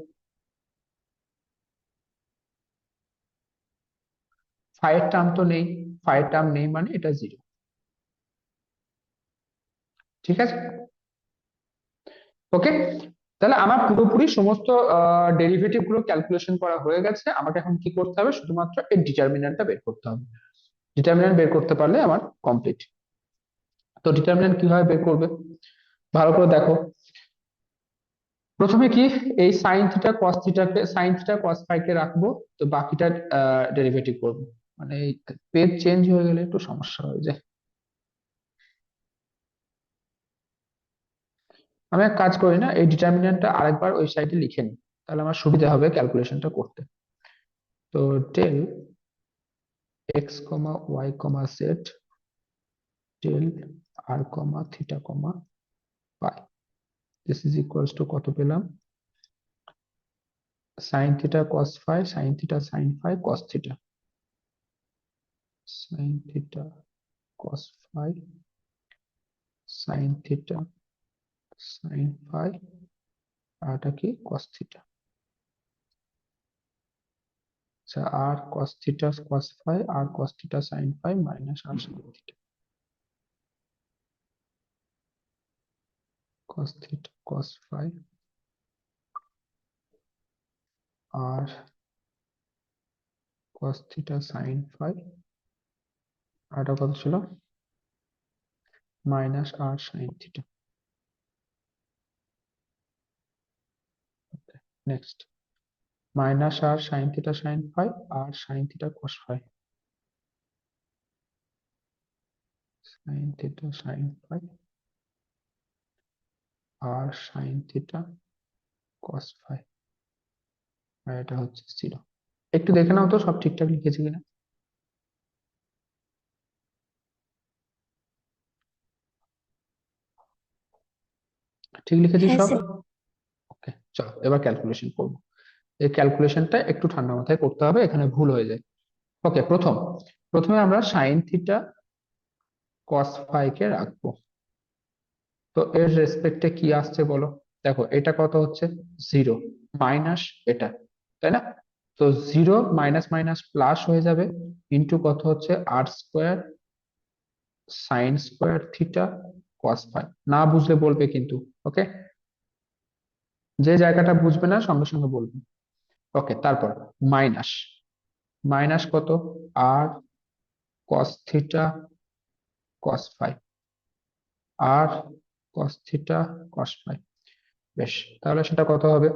ফাই এর টার্ম তো নেই, ফাই এর টার্ম নেই মানে এটা জিরো। ঠিক আছে, ওকে। তাহলে আমার পুরোপুরি সমস্ত ডেরিভেটিভ গুলো ক্যালকুলেশন করা হয়ে গেছে। আমাকে এখন কি করতে হবে? শুধুমাত্র এর ডিটারমিন্যান্টটা বের করতে হবে। ডিটারমিন্যান্ট বের করতে পারলে আমার কমপ্লিট। তো ডিটারমিন্যান্ট কিভাবে বের করবে ভালো করে দেখো। প্রথমে কি, এই সাইন থিটা কস থিটাকে, সাইন থিটা কস ফাই কে রাখবো, তো বাকিটা ডেরিভেটিভ করবো। মানে পেজ চেঞ্জ হয়ে গেলে একটু সমস্যা হয়ে যায়। আমি এক কাজ করি না, এই ডিটারমিন্যান্টটা আরেকবার ওই সাইডে লিখে নিই, তাহলে আমার সুবিধা হবে ক্যালকুলেশনটা করতে। তো del x comma y comma z del R comma theta comma phi, this is equals to কত পেলাম? Sine theta cos phi, sine theta sine phi cos theta, sine theta cos phi sine theta sine phi, আর এটা কি cos theta. আচ্ছা, r cos theta cos phi r cos theta sine phi minus আর sine theta, cos theta cos phi r cos theta sine phi, আর এটা কত ছিল? Minus আর sine theta. Next, minus আর sine theta sine phi r sine theta cos phi, sine theta sine phi r sine theta cos phi, আর এটা হচ্ছে zero. একটু দেখে নাও তো সব ঠিকঠাক লিখেছি কিনা। ঠিক লিখেছি হ্যাঁ সব? স্যার। ওকে, চলো এবার ক্যালকুলেশন করবো। এই ক্যালকুলেশনটা একটু ঠান্ডা মাথায় করতে হবে, এখানে ভুল হয়ে যায়। ওকে, প্রথমে আমরা সাইন থিটা কস ফাই কে রাখবো। তো এর রেসপেক্টে কি আসছে বলো? দেখো এটা কত হচ্ছে? জিরো, মাইনাস এটা, তাই না? তো জিরো মাইনাস মাইনাস প্লাস হয়ে যাবে, ইন্টু কত হচ্ছে? আর square sine square theta cos phi. না বুঝলে বলবে কিন্তু, ওকে? যে জায়গাটা বুঝবে না সঙ্গে সঙ্গে বলবে। ওকে, তারপর মাইনাস, মাইনাস কত? আর cos theta cos phi r cos theta cos phi. বেশ, তাহলে সেটা কত হবে?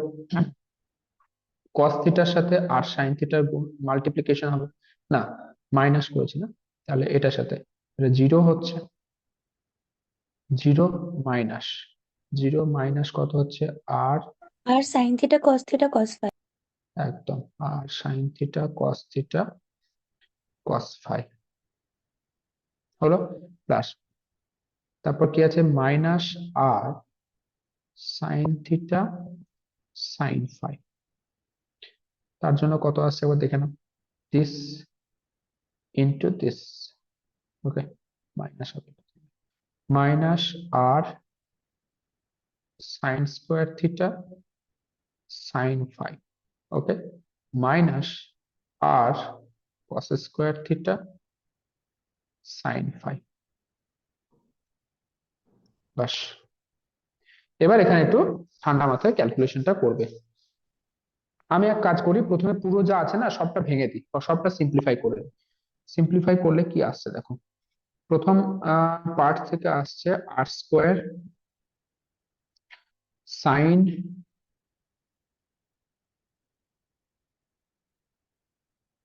কস থিটার সাথে আর সাইন থিটার মাল্টিপ্লিকেশন হবে না, মাইনাস করেছি না, তাহলে এটার সাথে জিরো হচ্ছে, জিরো মাইনাস, জিরো মাইনাস কত হচ্ছে? R, R sine theta cos theta cos phi. একদম, R sine theta cos theta cos phi হলো, প্লাস, তারপর কি আছে? মাইনাস আর সাইন থিটা সাইন ফাই, তার জন্য কত আসছে একবার দেখে নাও, this into this, okay, minus হবে, মাইনাস আর sine square theta sine phi, okay, minus R cos square theta sine phi. বাস, এবার এখানে একটু ঠান্ডা মাথায় ক্যালকুলেশনটা করবে। আমি এক কাজ করি, প্রথমে পুরো যা আছে না সবটা ভেঙে দিই বা সবটা সিম্পলিফাই করে দিই। সিম্পলিফাই করলে কি আসছে দেখো। প্রথম পার্ট থেকে আসছে আর স্কোয়ার সাইন,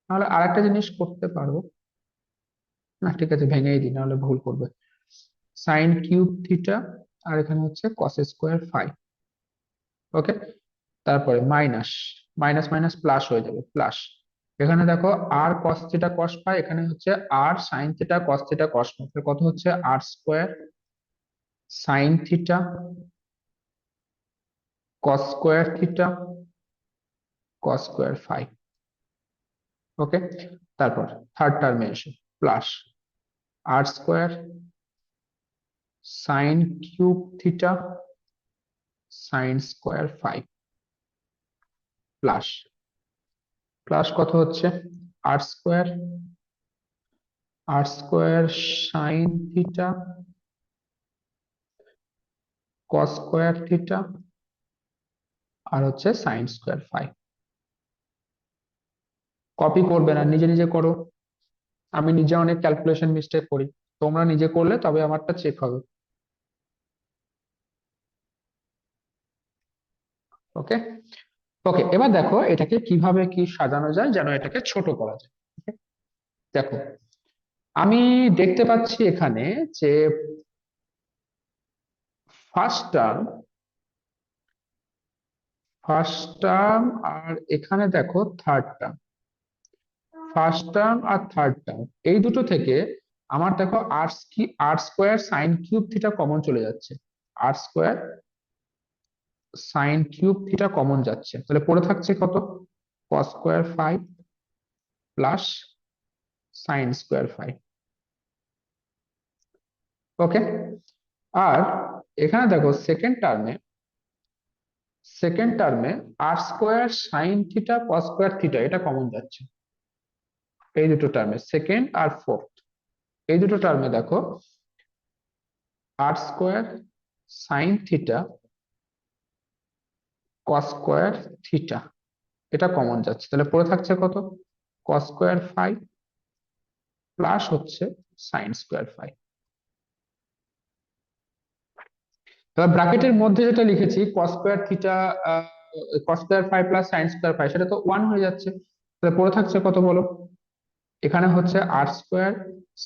তাহলে আরেকটা জিনিস করতে পারো, না ঠিক আছে ভেঙেই দিই নাহলে ভুল করবে, সাইন কিউব থিটা আর এখানে হচ্ছে কস স্কোয়ার ফাই, ওকে, তারপরে মাইনাস, মাইনাস মাইনাস প্লাস হয়ে যাবে, প্লাস, এখানে দেখো আর কস থিটা কস ফাই, এখানে হচ্ছে R sine theta cos theta cos phi, কত হচ্ছে? আর square sine theta cos square theta cos square phi. Okay, তারপর থার্ড টার্মে এসে প্লাস আর square sine cube theta sine square phi plus plus কত হচ্ছে আর square sine theta cos square theta আর হচ্ছে sine square phi. Copy করবে না, নিজে নিজে করো। আমি নিজে অনেক ক্যালকুলেশন মিস্টেক করি, তোমরা নিজে করলে তবে আমারটা চেক হবে। ওকে, ওকে, এবার দেখো এটাকে কিভাবে কি সাজানো যায় যেন এটাকে ছোট করা যায়। Okay? দেখো আমি দেখতে পাচ্ছি এখানে যে ফার্স্ট টার্ম আর এখানে দেখো থার্ড টার্ম, ফার্স্ট টার্ম আর থার্ড টার্ম এই দুটো থেকে আমার দেখো আর square sine cube theta common চলে যাচ্ছে। R square sine cube theta common যাচ্ছে, তাহলে পড়ে থাকছে কত cos square phi plus sine square phi. Okay, আর এখানে দেখো সেকেন্ড টার্মে R square sine theta cos square theta এটা কমন যাচ্ছে। এই দুটো টার্মে সেকেন্ড আর ফোর্থ এই দুটো টার্মে দেখো আর square sine theta cos square theta এটা কমন যাচ্ছে, তাহলে পড়ে থাকছে কত কস স্কোয়ার ফাই প্লাস হচ্ছে সাইন স্কোয়ার ফাই। এবার ব্র্যাকেটের মধ্যে যেটা লিখেছি cos square theta cos square phi plus sine square phi সেটা তো 1 হয়ে যাচ্ছে, তাহলে পড়ে থাকছে কত বলো, এখানে হচ্ছে আর square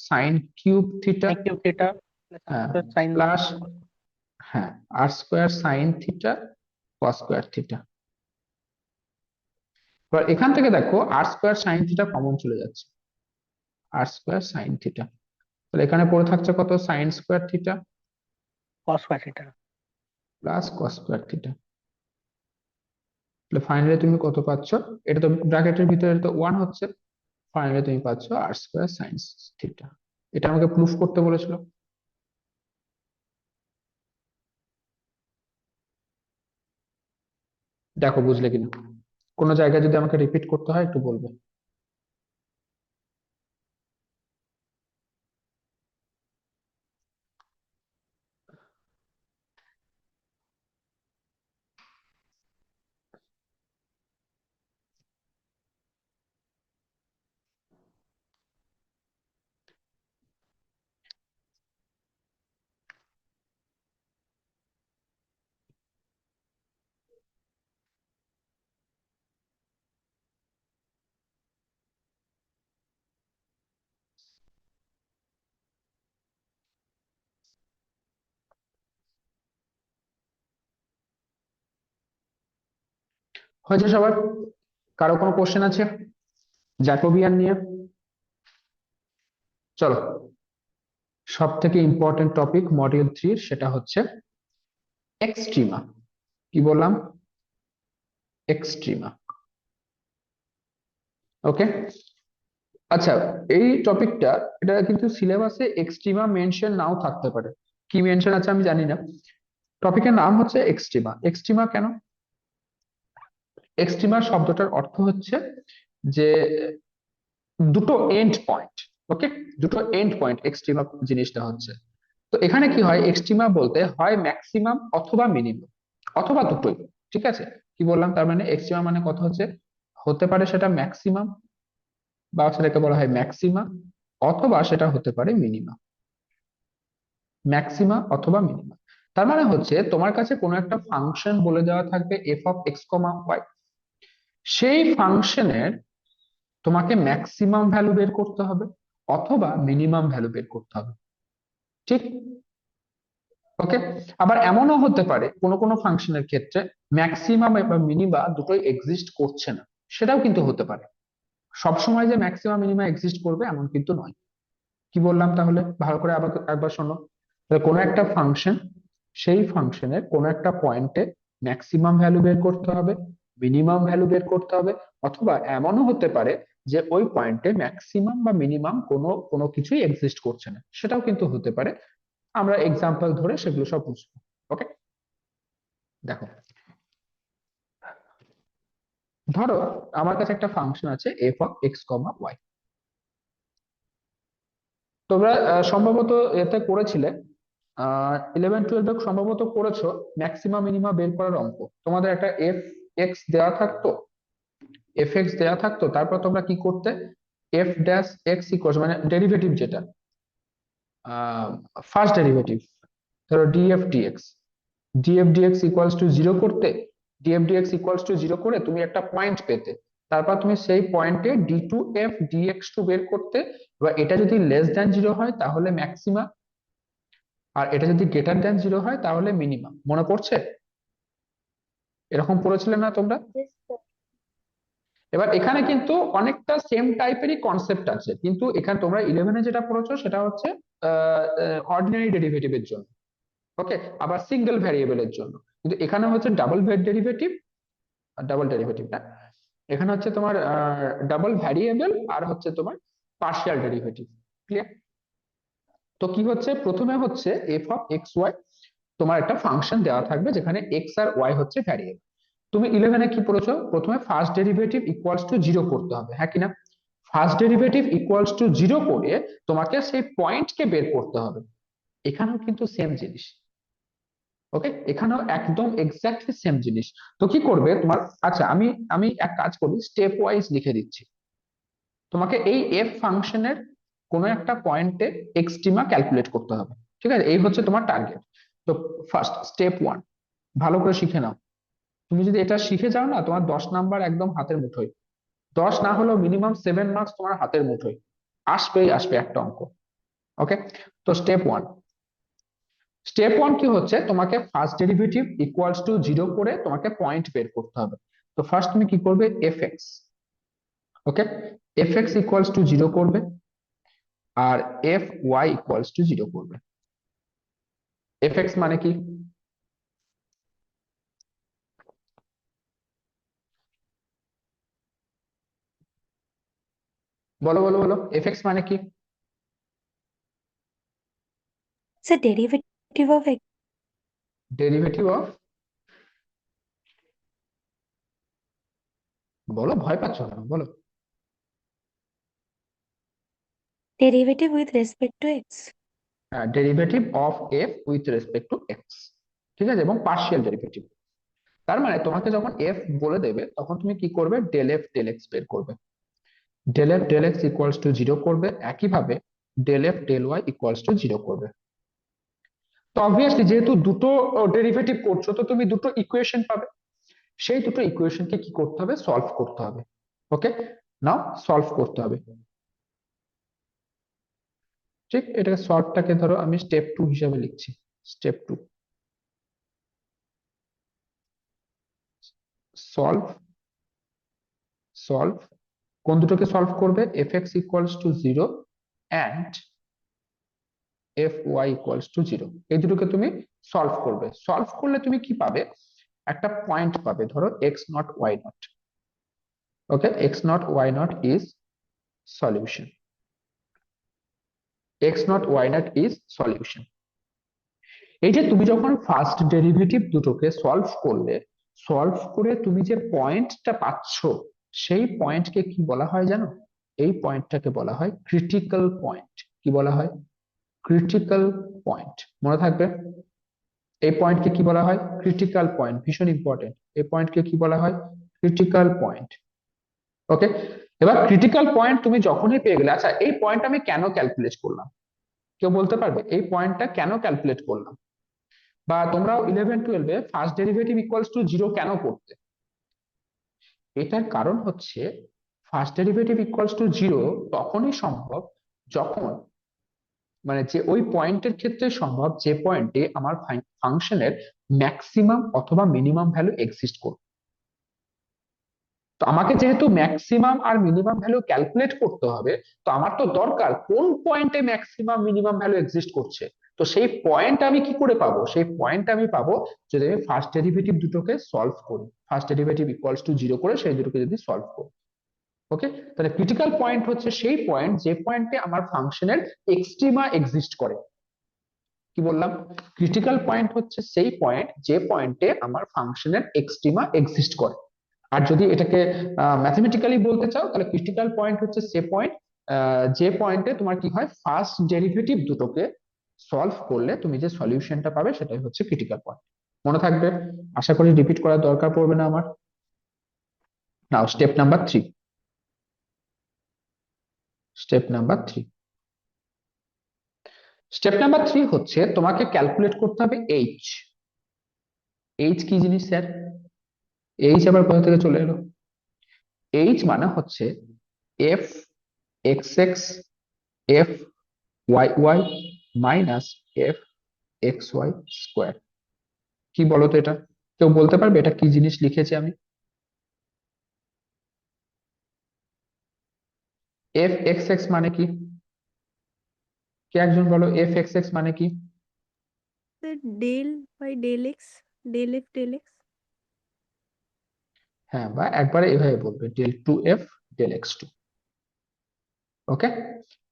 sine cube theta cube theta sine plus হ্যাঁ R square sine theta cos square theta. এবার এখান থেকে দেখো আর স্কোয়ার সাইন থিটা কমন চলে যাচ্ছে, আর স্কোয়ার সাইন থিটা, তাহলে এখানে পড়ে থাকছে কত সাইন স্কোয়ার থিটা কস square theta plus cos square theta. তাহলে ফাইনালি তুমি কত পাচ্ছ, এটা তো ব্র্যাকেটের ভিতরে তো 1 হচ্ছে, ফাইনালি তুমি পাচ্ছ আর স্কোয়ার সাইন থিটা। এটা আমাকে প্রুফ করতে বলেছিল। দেখো বুঝলে কিনা, কোনো জায়গায় যদি আমাকে রিপিট করতে হয় একটু বলবে। হয়েছে সবার? কারো কোনো কোশ্চেন আছে জ্যাকোবিয়ান নিয়ে? চলো, সব থেকে ইম্পর্টেন্ট টপিক মডিউল 3 সেটা হচ্ছে এক্সট্রিমা। কি বললাম? এক্সট্রিমা। ওকে, আচ্ছা, এই টপিকটা এটা কিন্তু সিলেবাসে এক্সট্রিমা মেনশন নাও থাকতে পারে, কি মেনশন আছে আমি জানি না। টপিকের নাম হচ্ছে এক্সট্রিমা। এক্সট্রিমা কেন? এক্সট্রিমা শব্দটার অর্থ হচ্ছে যে দুটো এন্ড পয়েন্ট। ওকে, দুটো এন্ড পয়েন্ট এক্সট্রিমা জিনিসটা হচ্ছে। তো এখানে কি হয়, এক্সট্রিমা বলতে হয় ম্যাক্সিমাম অথবা মিনিমাম অথবা দুটোই। ঠিক আছে, কি বললাম, তার মানে এক্সট্রিমা মানে কথা হচ্ছে হতে পারে সেটা ম্যাক্সিমাম বা সেটাকে বলা হয় ম্যাক্সিমা, অথবা সেটা হতে পারে মিনিমা, ম্যাক্সিমা অথবা মিনিমা। তার মানে হচ্ছে তোমার কাছে কোনো একটা ফাংশন বলে দেওয়া থাকবে f of x comma y, সেই ফাংশনের তোমাকে ম্যাক্সিমাম ভ্যালু বের করতে হবে অথবা মিনিমাম ভ্যালু বের করতে হবে। ঠিক, ওকে। আবার এমনও হতে পারে কোনো কোনো ফাংশনের ক্ষেত্রে ম্যাক্সিমাম এবং মিনিমা দুটোই এক্সিস্ট করছে না, সেটাও কিন্তু হতে পারে। সবসময় যে ম্যাক্সিমাম মিনিমা এক্সিস্ট করবে এমন কিন্তু নয়। কি বললাম তাহলে ভালো করে আবার একবার শোনো, তাহলে কোনো একটা ফাংশন, সেই ফাংশনের কোনো একটা পয়েন্টে ম্যাক্সিমাম ভ্যালু বের করতে হবে, মিনিমাম ভ্যালু বের করতে হবে, অথবা এমনও হতে পারে যে ওই পয়েন্টে ম্যাক্সিমাম বা মিনিমাম কোনো কোনো কিছুই এক্সিস্ট করছে না, সেটাও কিন্তু হতে পারে। আমরা এক্সাম্পল ধরে সেগুলো সব বুঝবো। ওকে, দেখো, ধরো আমার কাছে একটা ফাংশন আছে f of x comma y. তোমরা সম্ভবত এতে করেছিলে, 11-12 সম্ভবত করেছো ম্যাক্সিমাম মিনিমা বের করার অঙ্ক। তোমাদের একটা এফ এক্স দেওয়া থাকতো, এফ এক্স দেওয়া থাকতো, তারপর তোমরা কি করতে, এফ ড্যাশ এক্স ইকুয়াল মানে ডেরিভেটিভ যেটা, ফার্স্ট ডেরিভেটিভ, ধরো DF DX, DF DX equals to zero করতে, DF DX equals to zero করে তুমি একটা পয়েন্ট পেতে, তারপর তুমি সেই পয়েন্টে D two F DX two বের করতে। এবার এটা যদি লেস দ্যান জিরো হয় তাহলে ম্যাক্সিমা, আর এটা যদি গ্রেটার দ্যান জিরো হয় তাহলে মিনিমাম। মনে পড়ছে? এরকম পড়েছিলে না তোমরা? Yes, sir. এবার এখানে কিন্তু অনেকটা সেম টাইপেরই কনসেপ্ট আছে, কিন্তু এখানে তোমরা 11-এ যেটা পড়েছো সেটা হচ্ছে অর্ডিনারি ডেরিভেটিভের জন্য, ওকে, আবার সিঙ্গেল ভ্যারিয়েবলের জন্য। কিন্তু এখানে হচ্ছে ডাবল ডেরিভেটিভ, ডাবল ডেরিভেটিভ না, এখানে হচ্ছে তোমার ডাবল ভ্যারিয়েবল আর হচ্ছে তোমার পার্শিয়াল ডেরিভেটিভ। ক্লিয়ার? তো কি হচ্ছে, প্রথমে হচ্ছে এফ অফ এক্স ওয়াই, তোমার একটা ফাংশন দেওয়া থাকবে যেখানে এক্স আর ওয়াই হচ্ছে ভ্যারিয়েবল। তুমি 11-এ কি পড়েছো, প্রথমে first derivative equals to zero করতে হবে, হ্যাঁ কিনা? First derivative equals to zero করে তোমাকে সেই পয়েন্টকে বের করতে হবে। এখানেও কিন্তু সেম জিনিস, ওকে, এখানেও একদম এক্স্যাক্টলি সেম জিনিস। তো কি করবে তোমার, আচ্ছা আমি আমি এক কাজ করি, স্টেপ ওয়াইজ লিখে দিচ্ছি। তোমাকে এই এফ ফাংশনের কোনো একটা পয়েন্টে এক্সট্রিমা ক্যালকুলেট করতে হবে, ঠিক আছে? এই হচ্ছে তোমার টার্গেট। তো ফার্স্ট স্টেপ ওয়ান, ভালো করে শিখে নাও। তুমি যদি এটা শিখে যাও না, তোমার 10 নাম্বার একদম হাতের মুঠোয়, 10 না হলেও মিনিমাম 7 মার্কস তোমার হাতের মুঠোয় আসবেই আসবে একটা অঙ্ক। ওকে, তো স্টেপ ওয়ান, স্টেপ ওয়ান কি হচ্ছে, তোমাকে first derivative equals to zero করে তোমাকে পয়েন্ট বের করতে হবে। তো ফার্স্ট তুমি কি করবে, F X, okay, F x equals to zero করবে, আর F Y equals to zero করবে। এফ এক্স মানে কি, বলো বলো বলো, এফ এক্স মানে কি? Sir derivative of X. Derivative of, বলো, ভয় পাচ্ছ না, বলো। Derivative with respect to x. Derivative of F with respect to X, ঠিক আছে, এবং পার্শিয়াল ডেরিভেটিভ। তার মানে তোমাকে যখন এফ বলে দেবে তখন তুমি কি করবে, ডেল এফ ডেল এক্স বের করবে, del F del x equals to zero করবে, একইভাবে del F del y equals to zero করবে। তো অবভিয়াসলি যেহেতু দুটো ডেরিভেটিভ করছো, তো তুমি দুটো ইকুয়েশন পাবে, সেই দুটো ইকুয়েশনকে কি করতে হবে, সলভ করতে হবে। ওকে, নাও সলভ করতে হবে। ঠিক, এটা সলভটাকে ধরো আমি স্টেপ 2 হিসাবে লিখছি। স্টেপ 2, সলভ, সলভ, কোন দুটোকে সলভ করবে, F x equals to zero and F Y equals to zero, এই দুটোকে তুমি সলভ করবে। সলভ করলে তুমি কি পাবে, একটা পয়েন্ট পাবে, ধরো x naught y not, okay, x naught y naught is solution, x naught y naught is solution. এই যে তুমি যখন ফার্স্ট ডেরিভেটিভ দুটোকে সলভ করলে, সলভ করে তুমি যে পয়েন্টটা পাচ্ছ, সেই পয়েন্টকে কি বলা হয় জানো, এই পয়েন্টটাকে বলা হয় ক্রিটিক্যাল পয়েন্ট। কি বলা হয়, ক্রিটিক্যাল পয়েন্ট, মনে থাকবে। এই পয়েন্টকে কি বলা হয়, ক্রিটিক্যাল পয়েন্ট, ভীষণ ইম্পর্টেন্ট। এই পয়েন্টকে কি বলা হয়, ক্রিটিক্যাল পয়েন্ট। ওকে, এবার ক্রিটিক্যাল পয়েন্ট তুমি যখনই পেয়ে গেলে, আচ্ছা এই পয়েন্ট আমি কেন ক্যালকুলেট করলাম, কেউ বলতে পারবে এই পয়েন্টটা কেন ক্যালকুলেট করলাম? বা তোমরাও 11-12-এ first derivative equals to zero কেন করতে? এটার কারণ হচ্ছে first derivative equals to zero তখনই সম্ভব যখন, মানে যে ওই পয়েন্টের ক্ষেত্রে সম্ভব যে পয়েন্টে আমার ফাংশনের ম্যাক্সিমাম অথবা মিনিমাম ভ্যালু এক্সিস্ট করবে। তো আমাকে যেহেতু ম্যাক্সিমাম আর মিনিমাম ভ্যালু ক্যালকুলেট করতে হবে, তো আমার তো দরকার কোন পয়েন্টে ম্যাক্সিমাম মিনিমাম ভ্যালু এক্সিস্ট করছে, তো সেই পয়েন্ট আমি কি করে পাবো? সেই পয়েন্ট আমি পাবো যদি আমি ফার্স্ট ডেরিভেটিভ দুটোকে সলভ করি, ফার্স্ট ডেরিভেটিভ ইকুয়ালস টু 0 করে সেই দুটোকে যদি সলভ করি। ওকে, তাহলে ক্রিটিক্যাল পয়েন্ট হচ্ছে সেই পয়েন্ট যে পয়েন্টে আমার ফাংশনের এক্সট্রিমা এক্সিস্ট করে। কি বললাম? ক্রিটিক্যাল পয়েন্ট হচ্ছে সেই পয়েন্ট যে পয়েন্টে আমার ফাংশনের এক্সট্রিমা এক্সিস্ট করে। আর যদি এটাকে ম্যাথমেটিক্যালি বলতে চাও তাহলে ক্রিটিক্যাল পয়েন্ট হচ্ছে সে পয়েন্ট যে পয়েন্টে তোমার কি হয়, ফার্স্ট ডেরিভেটিভ দুটোকে সলভ করলে তুমি যে সলিউশনটা পাবে সেটাই হচ্ছে ক্রিটিক্যাল পয়েন্ট। মনে থাকবে, আশা করি রিপিট করার দরকার পড়বে না আমার। Now step number 3। Step number 3 step number 3 হচ্ছে তোমাকে ক্যালকুলেট করতে হবে এইচ। এইচ কি জিনিস স্যার? এইচ আবার কোথা থেকে চলে এলো? এইচ মানে হচ্ছে f x x F Y Y minus F x Y square. কি বলো তো এটা? কেউ বলতে পারবে এটা কি জিনিস লিখেছি আমি? এফ এক্স এক্স মানে কি? কে একজন বলো এফ এক্স এক্স মানে কি? Sir del by del x, del F del X. হ্যাঁ, বা একবারে এভাবে বলবে del two F del X two. Okay,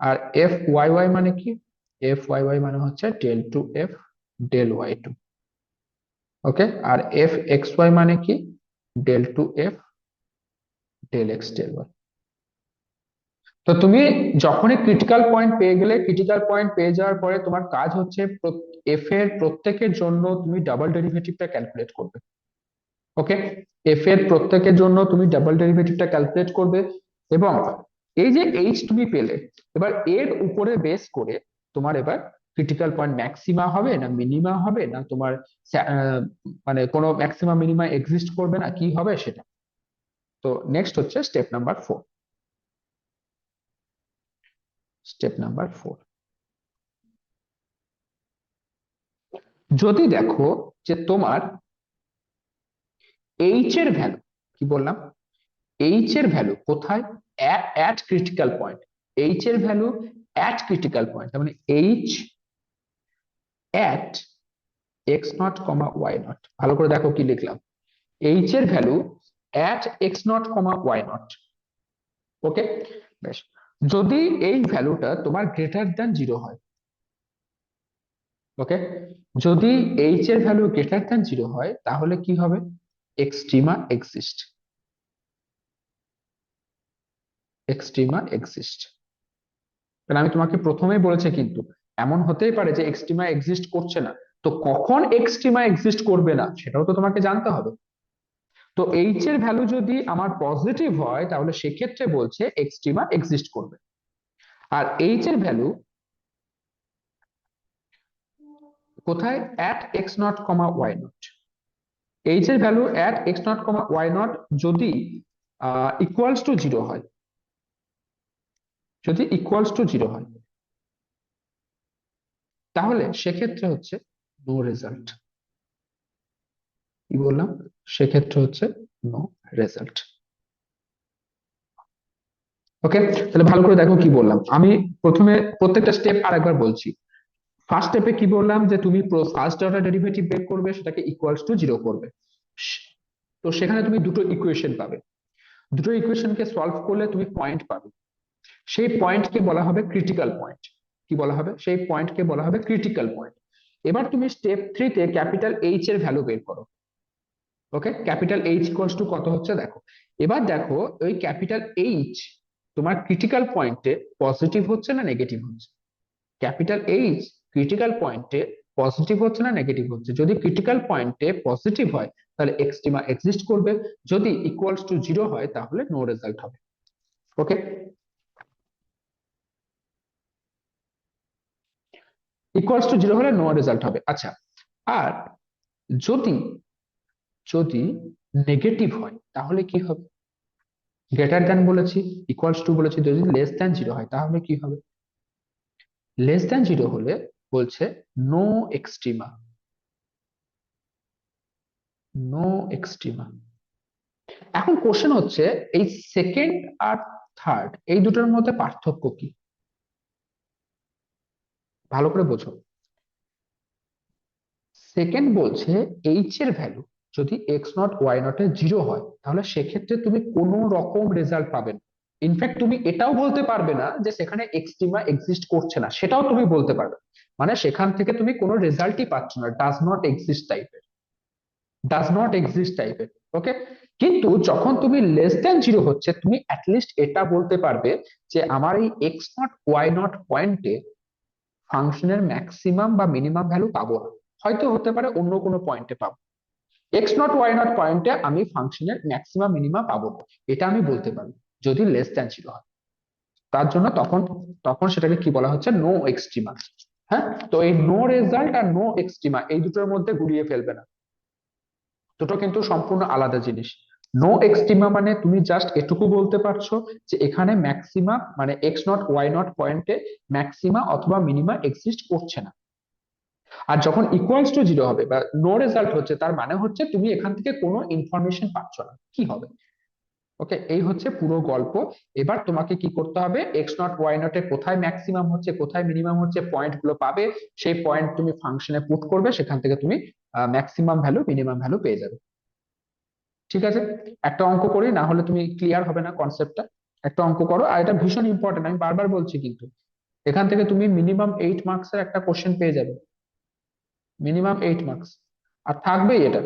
আর এফ ওয়াই ওয়াই মানে কি? এফ ওয়াই ওয়াই মানে হচ্ছে del two F del Y two. Okay, আর এফ এক্স ওয়াই মানে কি? Del two F del x del Y. তো তুমি যখনই ক্রিটিক্যাল পয়েন্ট পেয়ে গেলে, ক্রিটিক্যাল পয়েন্ট পেয়ে যাওয়ার পরে তোমার কাজ হচ্ছে এফ এর প্রত্যেকের জন্য তুমি ডাবল ডেরিভেটিভটা ক্যালকুলেট করবে। ওকে, এফ এর প্রত্যেকের জন্য তুমি ডাবল ডেরিভেটিভটা ক্যালকুলেট করবে এবং এই যে এইচ তুমি পেলে, এবার এর উপরে বেস করে তোমার এবার ক্রিটিক্যাল পয়েন্ট ম্যাক্সিমা হবে না মিনিমা হবে না তোমার মানে কোনো ম্যাক্সিমা মিনিমা এক্সিস্ট করবে না, কি হবে সেটা। তো নেক্সট হচ্ছে স্টেপ নাম্বার 4। স্টেপ নাম্বার 4, যদি দেখো যে তোমার এইচ এর ভ্যালু, কি বললাম, এইচ এর ভ্যালু কোথায়? At critical point. এইচ এর ভ্যালু অ্যাট ক্রিটিক্যাল পয়েন্ট, তার মানে H at X not comma Y not. ভালো করে দেখো কি লিখলাম, এইচ এর value at X not comma Y not. Okay, বেশ, যদি এই ভ্যালুটা তোমার গ্রেটার দ্যান 0 হয়, ওকে, যদি এইচ এর ভ্যালু গ্রেটার দ্যান 0 হয় তাহলে কি হবে? Extrema exist. Extrema exist. কারণ আমি তোমাকে প্রথমেই বলেছি কিন্তু এমন হতেই পারে যে এক্সট্রিমা এক্সিস্ট করছে না, তো কখন এক্সট্রিমা এক্সিস্ট করবে না সেটাও তো তোমাকে জানতে হবে। তো এইচ এর ভ্যালু যদি আমার পজিটিভ হয় তাহলে সেক্ষেত্রে বলছে এক্সট্রিমা এক্সিস্ট করবে। আর এইচ এর ভ্যালু কোথায়? At X not comma Y not. H এর value at X not comma Y not যদি ইকুয়ালস টু 0 হয়, যদি ইকুয়ালস টু 0 হয় তাহলে সেক্ষেত্রে হচ্ছে নো রেজাল্ট। কি বললাম? সেক্ষেত্রে হচ্ছে নো রেজাল্ট। ওকে, তাহলে ভালো করে দেখো কি বললাম আমি। প্রথমে প্রত্যেকটা স্টেপ আরেকবার বলছি। ফার্স্ট স্টেপে কি বললাম যে তুমি ফার্স্ট অর্ডার ডেরিভেটিভ বের করবে, সেটাকে ইকুয়ালস টু 0 করবে। তো সেখানে তুমি দুটো ইকুয়েশন পাবে, দুটো ইকুয়েশনকে সলভ করলে তুমি পয়েন্ট পাবে, সেই পয়েন্টকে বলা হবে ক্রিটিক্যাল পয়েন্ট। কি বলা হবে? সেই পয়েন্টকে বলা হবে ক্রিটিক্যাল পয়েন্ট। এবার তুমি স্টেপ 3 তে ক্যাপিটাল এইচ এর ভ্যালু বের করো। ওকে, ক্যাপিটাল এইচ ইকুয়ালস টু কত হচ্ছে দেখো। এবার দেখো ওই ক্যাপিটাল এইচ তোমার ক্রিটিক্যাল পয়েন্টে পজিটিভ হচ্ছে না নেগেটিভ হচ্ছে। ক্যাপিটাল এইচ ক্রিটিক্যাল পয়েন্টে পজিটিভ হচ্ছে না নেগেটিভ হচ্ছে। যদি ক্রিটিক্যাল পয়েন্টে পজিটিভ হয় তাহলে এক্সট্রিমা এক্সিস্ট করবে, যদি ইকুয়ালস টু 0 হয় তাহলে নো রেজাল্ট হবে। ওকে, ইকুয়ালস টু 0 হলে নো রেজাল্ট হবে। আচ্ছা, আর যদি যদি নেগেটিভ হয় তাহলে কি হবে? গ্রেটার দ্যান বলেছি, ইকুয়ালস টু বলেছি, যদি লেস দ্যান 0 হয় তাহলে কি হবে? লেস দ্যান 0 হলে বলছে নো এক্সট্রিমা। No extrema. এখন কোশ্চেন হচ্ছে এই সেকেন্ড আর থার্ড এই দুটোর মধ্যে পার্থক্য কি? ভালো করে বোঝো। সেকেন্ড বলছে এইচ এর ভ্যালু যদি এক্স নট ওয়াই নট এর 0 হয়, তাহলে সেক্ষেত্রে তুমি কোনো রকম রেজাল্ট পাবে না। ইনফ্যাক্ট তুমি এটাও বলতে পারবে না যে সেখানে এক্সট্রিমা এক্সিস্ট করছে না, সেটাও তুমি বলতে পারবে না। মানে সেখান থেকে তুমি কোনো রেজাল্টই পাচ্ছ না, ডাজ নট এক্সিস্ট টাইপের, ডাজ নট এক্সিস্ট টাইপের। ওকে, কিন্তু যখন তুমি লেস দ্যান 0 হচ্ছে, তুমি অ্যাটলিস্ট এটা বলতে পারবে যে আমার এই এক্স নট ওয়াই নট পয়েন্টে ফাংশনের ম্যাক্সিমাম বা মিনিমাম ভ্যালু পাবো না, হয়তো হতে পারে অন্য কোনো পয়েন্টে পাবো। এক্স নট ওয়াই নট পয়েন্টে আমি ফাংশনের ম্যাক্সিমাম মিনিমাম পাবো না, এটা আমি বলতে পারবো যদি লেস দ্যান 0 হয়। তার জন্য তখন তখন সেটাকে কি বলা হচ্ছে, নো এক্সট্রিমা। হ্যাঁ, তো এই নো রেজাল্ট আর নো এক্সট্রিমা এই দুটোর মধ্যে ঘুরিয়ে ফেলবে না, দুটো কিন্তু সম্পূর্ণ আলাদা জিনিস। নো এক্সট্রিমা মানে তুমি জাস্ট এটুকু বলতে পারছো যে এখানে ম্যাক্সিমা মানে এক্স নট ওয়াই নট পয়েন্টে ম্যাক্সিমা অথবা মিনিমা এক্সিস্ট করছে না। আর যখন ইকুয়ালস টু 0 হবে বা নো রেজাল্ট হচ্ছে, তার মানে হচ্ছে তুমি এখান থেকে কোনো ইনফরমেশন পাচ্ছ না কি হবে। ওকে, এই হচ্ছে পুরো গল্প। এবার তোমাকে কি করতে হবে, এক্স নট ওয়াই নট এ কোথায় ম্যাক্সিমাম হচ্ছে কোথায় মিনিমাম হচ্ছে পয়েন্ট গুলো পাবে, সেই পয়েন্ট তুমি ফাংশনে পুট করবে, সেখান থেকে তুমি ম্যাক্সিমাম ভ্যালু মিনিমাম ভ্যালু পেয়ে যাবে। ঠিক আছে, একটা অঙ্ক করি, না হলে তুমি ক্লিয়ার হবে না কনসেপ্টটা। একটা অঙ্ক করো, আর এটা ভীষণ ইম্পর্টেন্ট, আমি বারবার বলছি কিন্তু এখান থেকে তুমি মিনিমাম 8 মার্কস এর একটা কোশ্চেন পেয়ে যাবে, মিনিমাম 8 মার্কস। আর থাকবেই এটা।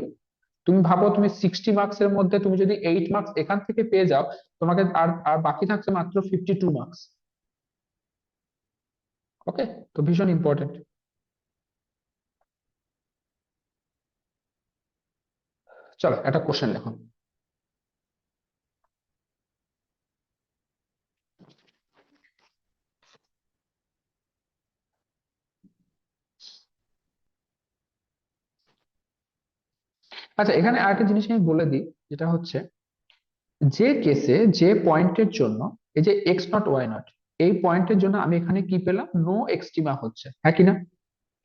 তুমি ভাবো তুমি 60 মার্কস এর মধ্যে তুমি যদি 8 মার্কস এখান থেকে পেয়ে যাও, তোমাকে আর আর বাকি থাকছে মাত্র 52 মার্কস। ওকে, তো ভীষণ ইম্পর্টেন্ট। চলো একটা কোশ্চেন লেখো। আচ্ছা, এখানে আরেকটা জিনিস আমি বলে দিই, যেটা হচ্ছে যে কেসে যে পয়েন্টের জন্য এই যে এক্স নট ওয়াই নট এই পয়েন্টের জন্য আমি এখানে কি পেলাম, নো এক্সট্রিমা হচ্ছে, হ্যাঁ কিনা?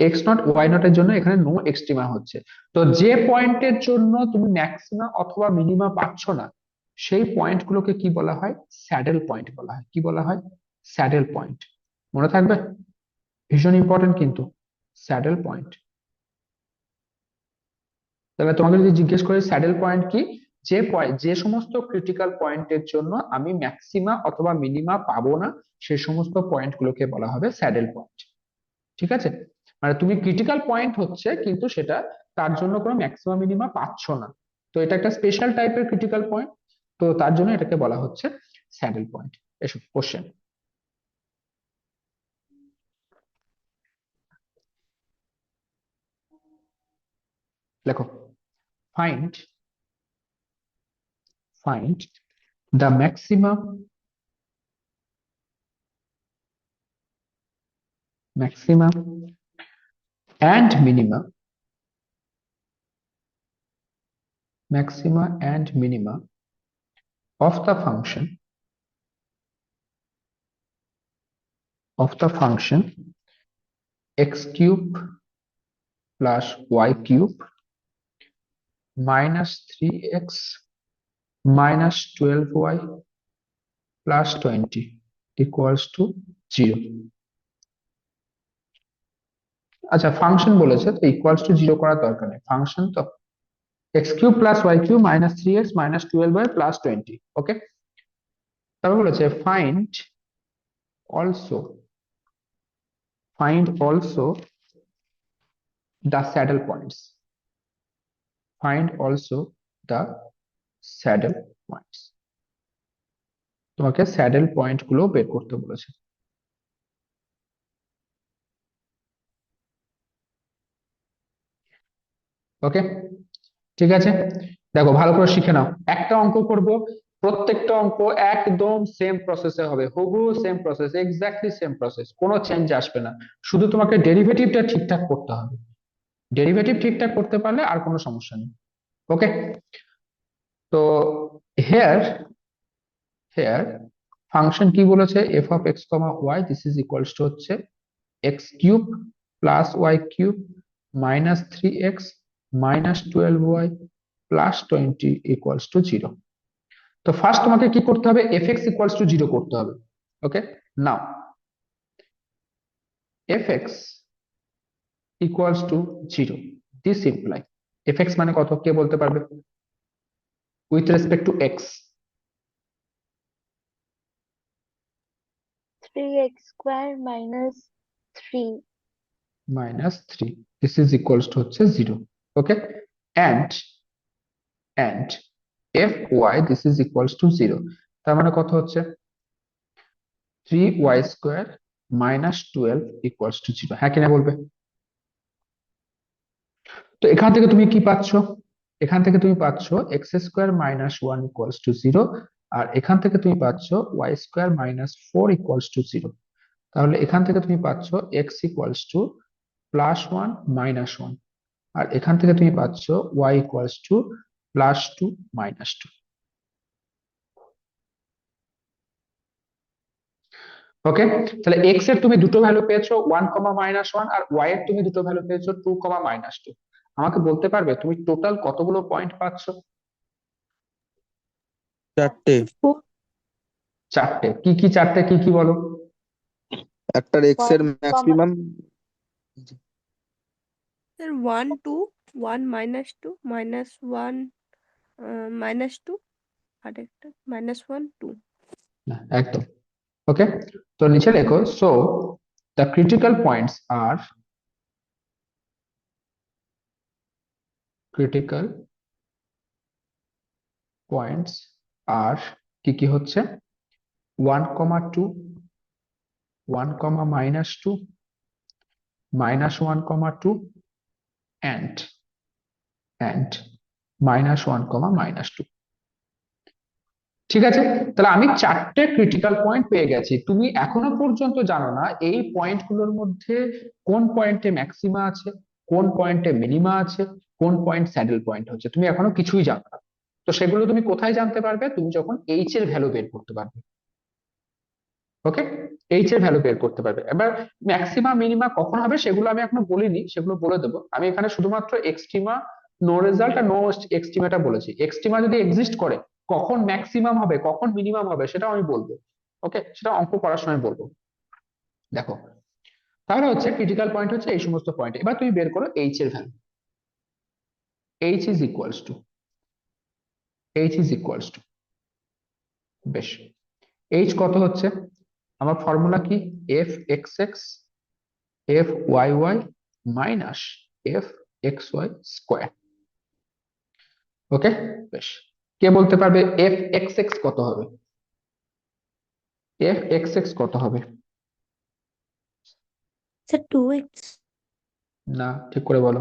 এক্স নট ওয়াই নট এর জন্য এখানে নো এক্সট্রিমা হচ্ছে। তো যে পয়েন্টের জন্য তুমি ম্যাক্সিমা অথবা মিনিমা পাচ্ছ না, সেই পয়েন্ট গুলোকে কি বলা হয়, স্যাডেল পয়েন্ট বলা হয়। কি বলা হয়? Saddle point. মনে থাকবে, ভীষণ ইম্পর্টেন্ট কিন্তু, স্যাডেল পয়েন্ট। তাহলে তোমাকে যদি জিজ্ঞেস করি স্যাডেল পয়েন্ট কি, যে পয়েন্ট যে সমস্ত ক্রিটিক্যাল পয়েন্টের জন্য আমি ম্যাক্সিমা অথবা মিনিমা পাবো না, সেই সমস্ত পয়েন্ট গুলোকে বলা হবে স্যাডেল পয়েন্ট। ঠিক আছে, মানে তুমি ক্রিটিক্যাল পয়েন্ট হচ্ছে কিন্তু সেটা তার জন্য কোনো ম্যাক্সিমাম মিনিমা পাচ্ছ না, তো এটা একটা স্পেশাল টাইপের ক্রিটিক্যাল পয়েন্ট, তো তার জন্য এটাকে বলা হচ্ছে স্যাডেল পয়েন্ট। এসব কোশ্চেন লেখো। Find find the maximum and minima of the function x cube plus y cube minus 3x minus 12y plus 20 equals to 0। আচ্ছা, ফাংশন বলেছে তো ইকুয়ালস টু 0 করার দরকার নেই, ফাংশন তো x cube plus y cube minus 3x minus 12y plus 20। ওকে, তারপর বলেছে also find also the saddle points, find also the saddle points। তোমাকে স্যাডেল পয়েন্ট গুলো বের করতে বলেছে। ওকে, ঠিক আছে, দেখো ভালো করে শিখে নাও। একটা অঙ্ক করব, প্রত্যেকটা অঙ্ক একদম সেম প্রসেসে হবে, হুবহু same process, exactly same process, কোনো চেঞ্জ আসবে না। শুধু তোমাকে ডেরিভেটিভটা ঠিকঠাক করতে হবে, ডেরিভেটিভ ঠিকঠাক করতে পারলে আর কোনো সমস্যা নেই। ওকে, তো হেয়ার হেয়ার ফাংশন কি বলেছে, F of x comma Y this is equals to হচ্ছে X cube plus Y cube minus 3x minus 12y plus 20 equals to 0। তো ফার্স্ট তোমাকে কি করতে হবে, এফ এক্স ইকুয়ালস টু 0 করতে হবে। Okay, now F x equals to 0, this imply F X মানে কত, কে বলতে পারবে? With respect to X. 3x square minus 3. Minus three, this is equals to হচ্ছে zero. Okay, and and F Y this is equals to zero. তার মানে কত হচ্ছে? 3y স্কোয়ার মাইনাস 12 ইকুয়ালস টু জিরো। হ্যাঁ কিনা বলবে? তো এখান থেকে তুমি কি পাচ্ছ? এখান থেকে তুমি পাচ্ছ X square minus one equals to zero, আর এখান থেকে তুমি পাচ্ছ Y square minus four equals to zero. তাহলে এখান থেকে তুমি পাচ্ছ X equals to plus one minus one, আর এখান থেকে তুমি পাচ্ছ Y equals to plus two minus two. Okay, তাহলে এক্স এর তুমি দুটো ভ্যালু পেয়েছো, ওয়ান কমা মাইনাস ওয়ান, আর ওয়াই এর তুমি দুটো ভ্যালু পেয়েছো, টু কমা মাইনাস টু। আমাকে বলতে পারবে তুমি টোটাল কতগুলো পয়েন্ট পাচ্ছ? 4টে। চারটে। কি কি চারটে, কি কি বলো? একটার এক্স এর 1, ম্যাক্সিমাম। স্যার 1 2 1 -2 -1 -2 আর একটা -1 2। না, একদম। ওকে, তো নিচে লেখো so the critical points are critical points are কি কি হচ্ছে? 1,2, 1, -2, -1,2 and -1, -2। ঠিক আছে, তাহলে আমি চারটে ক্রিটিক্যাল পয়েন্ট পেয়ে গেছি। তুমি এখনো পর্যন্ত জানো না এই পয়েন্টগুলোর মধ্যে কোন পয়েন্টে ম্যাক্সিমা আছে, কোন পয়েন্টে মিনিমা আছে, কোন পয়েন্ট স্যাডেল পয়েন্ট হচ্ছে, তুমি এখনো কিছুই জানো না। তো সেগুলো তুমি কোথায় জানতে পারবে? তুমি যখন এইচ এর ভ্যালু বের করতে পারবে। ওকে, এইচ এর ভ্যালু বের করতে পারবে। এবার ম্যাক্সিমা মিনিমা কখন হবে সেগুলো আমি এখনো বলিনি, সেগুলো বলে দেবো। আমি এখানে শুধুমাত্র এক্সট্রিমা, নো রেজাল্ট আর নো এক্সট্রিমাটা বলেছি। এক্সট্রিমা যদি এক্সিস্ট করে কখন ম্যাক্সিমাম হবে কখন মিনিমাম হবে সেটাও আমি বলবো। ওকে, সেটা অঙ্ক করার সময় বলবো। দেখো, তাহলে হচ্ছে ক্রিটিক্যাল পয়েন্ট হচ্ছে এই সমস্ত পয়েন্ট। এবার তুমি বের করো এইচ এর value. H is equals to, H is equals to, বেশ, এইচ কত হচ্ছে? আমার ফর্মুলা কি? F x x F Y Y minus F x Y square. Okay, বেশ, কে বলতে পারবে এফ এক্স এক্স কত হবে? এফ এক্স এক্স কত হবে? স্যার 2x না, ঠিক করে বলো।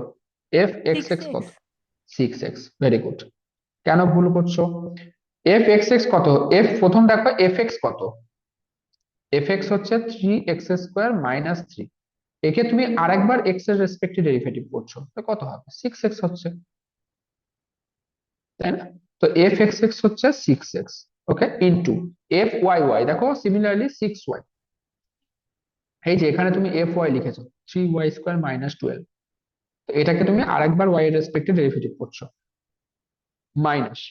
এফ এক্স এক্স 6x কত? 6x, very good. কেন ভুল করছো? এফ এক্স এক্স কত? এফ প্রথম দেখো এফ এক্স কত? এফ এক্স হচ্ছে 3x² - 3। একে তুমি আরেকবার এক্স এর রেসপেক্টে ডেরিভেটিভ করছো, তো কত হবে? 6x হচ্ছে, তাই না? তো এফ এক্স এক্স হচ্ছে 6x। ওকে, ইনটু এফ ওয়াই ওয়াই, দেখো সিমিলারলি 6y। এই যে এখানে তুমি এফ ওয়াই লিখেছো 3y² - 12, তো এটাকে তুমি আরেকবার ওয়াই এর রেসপেক্টে ডেরিভেটিভ করছো। মাইনাস,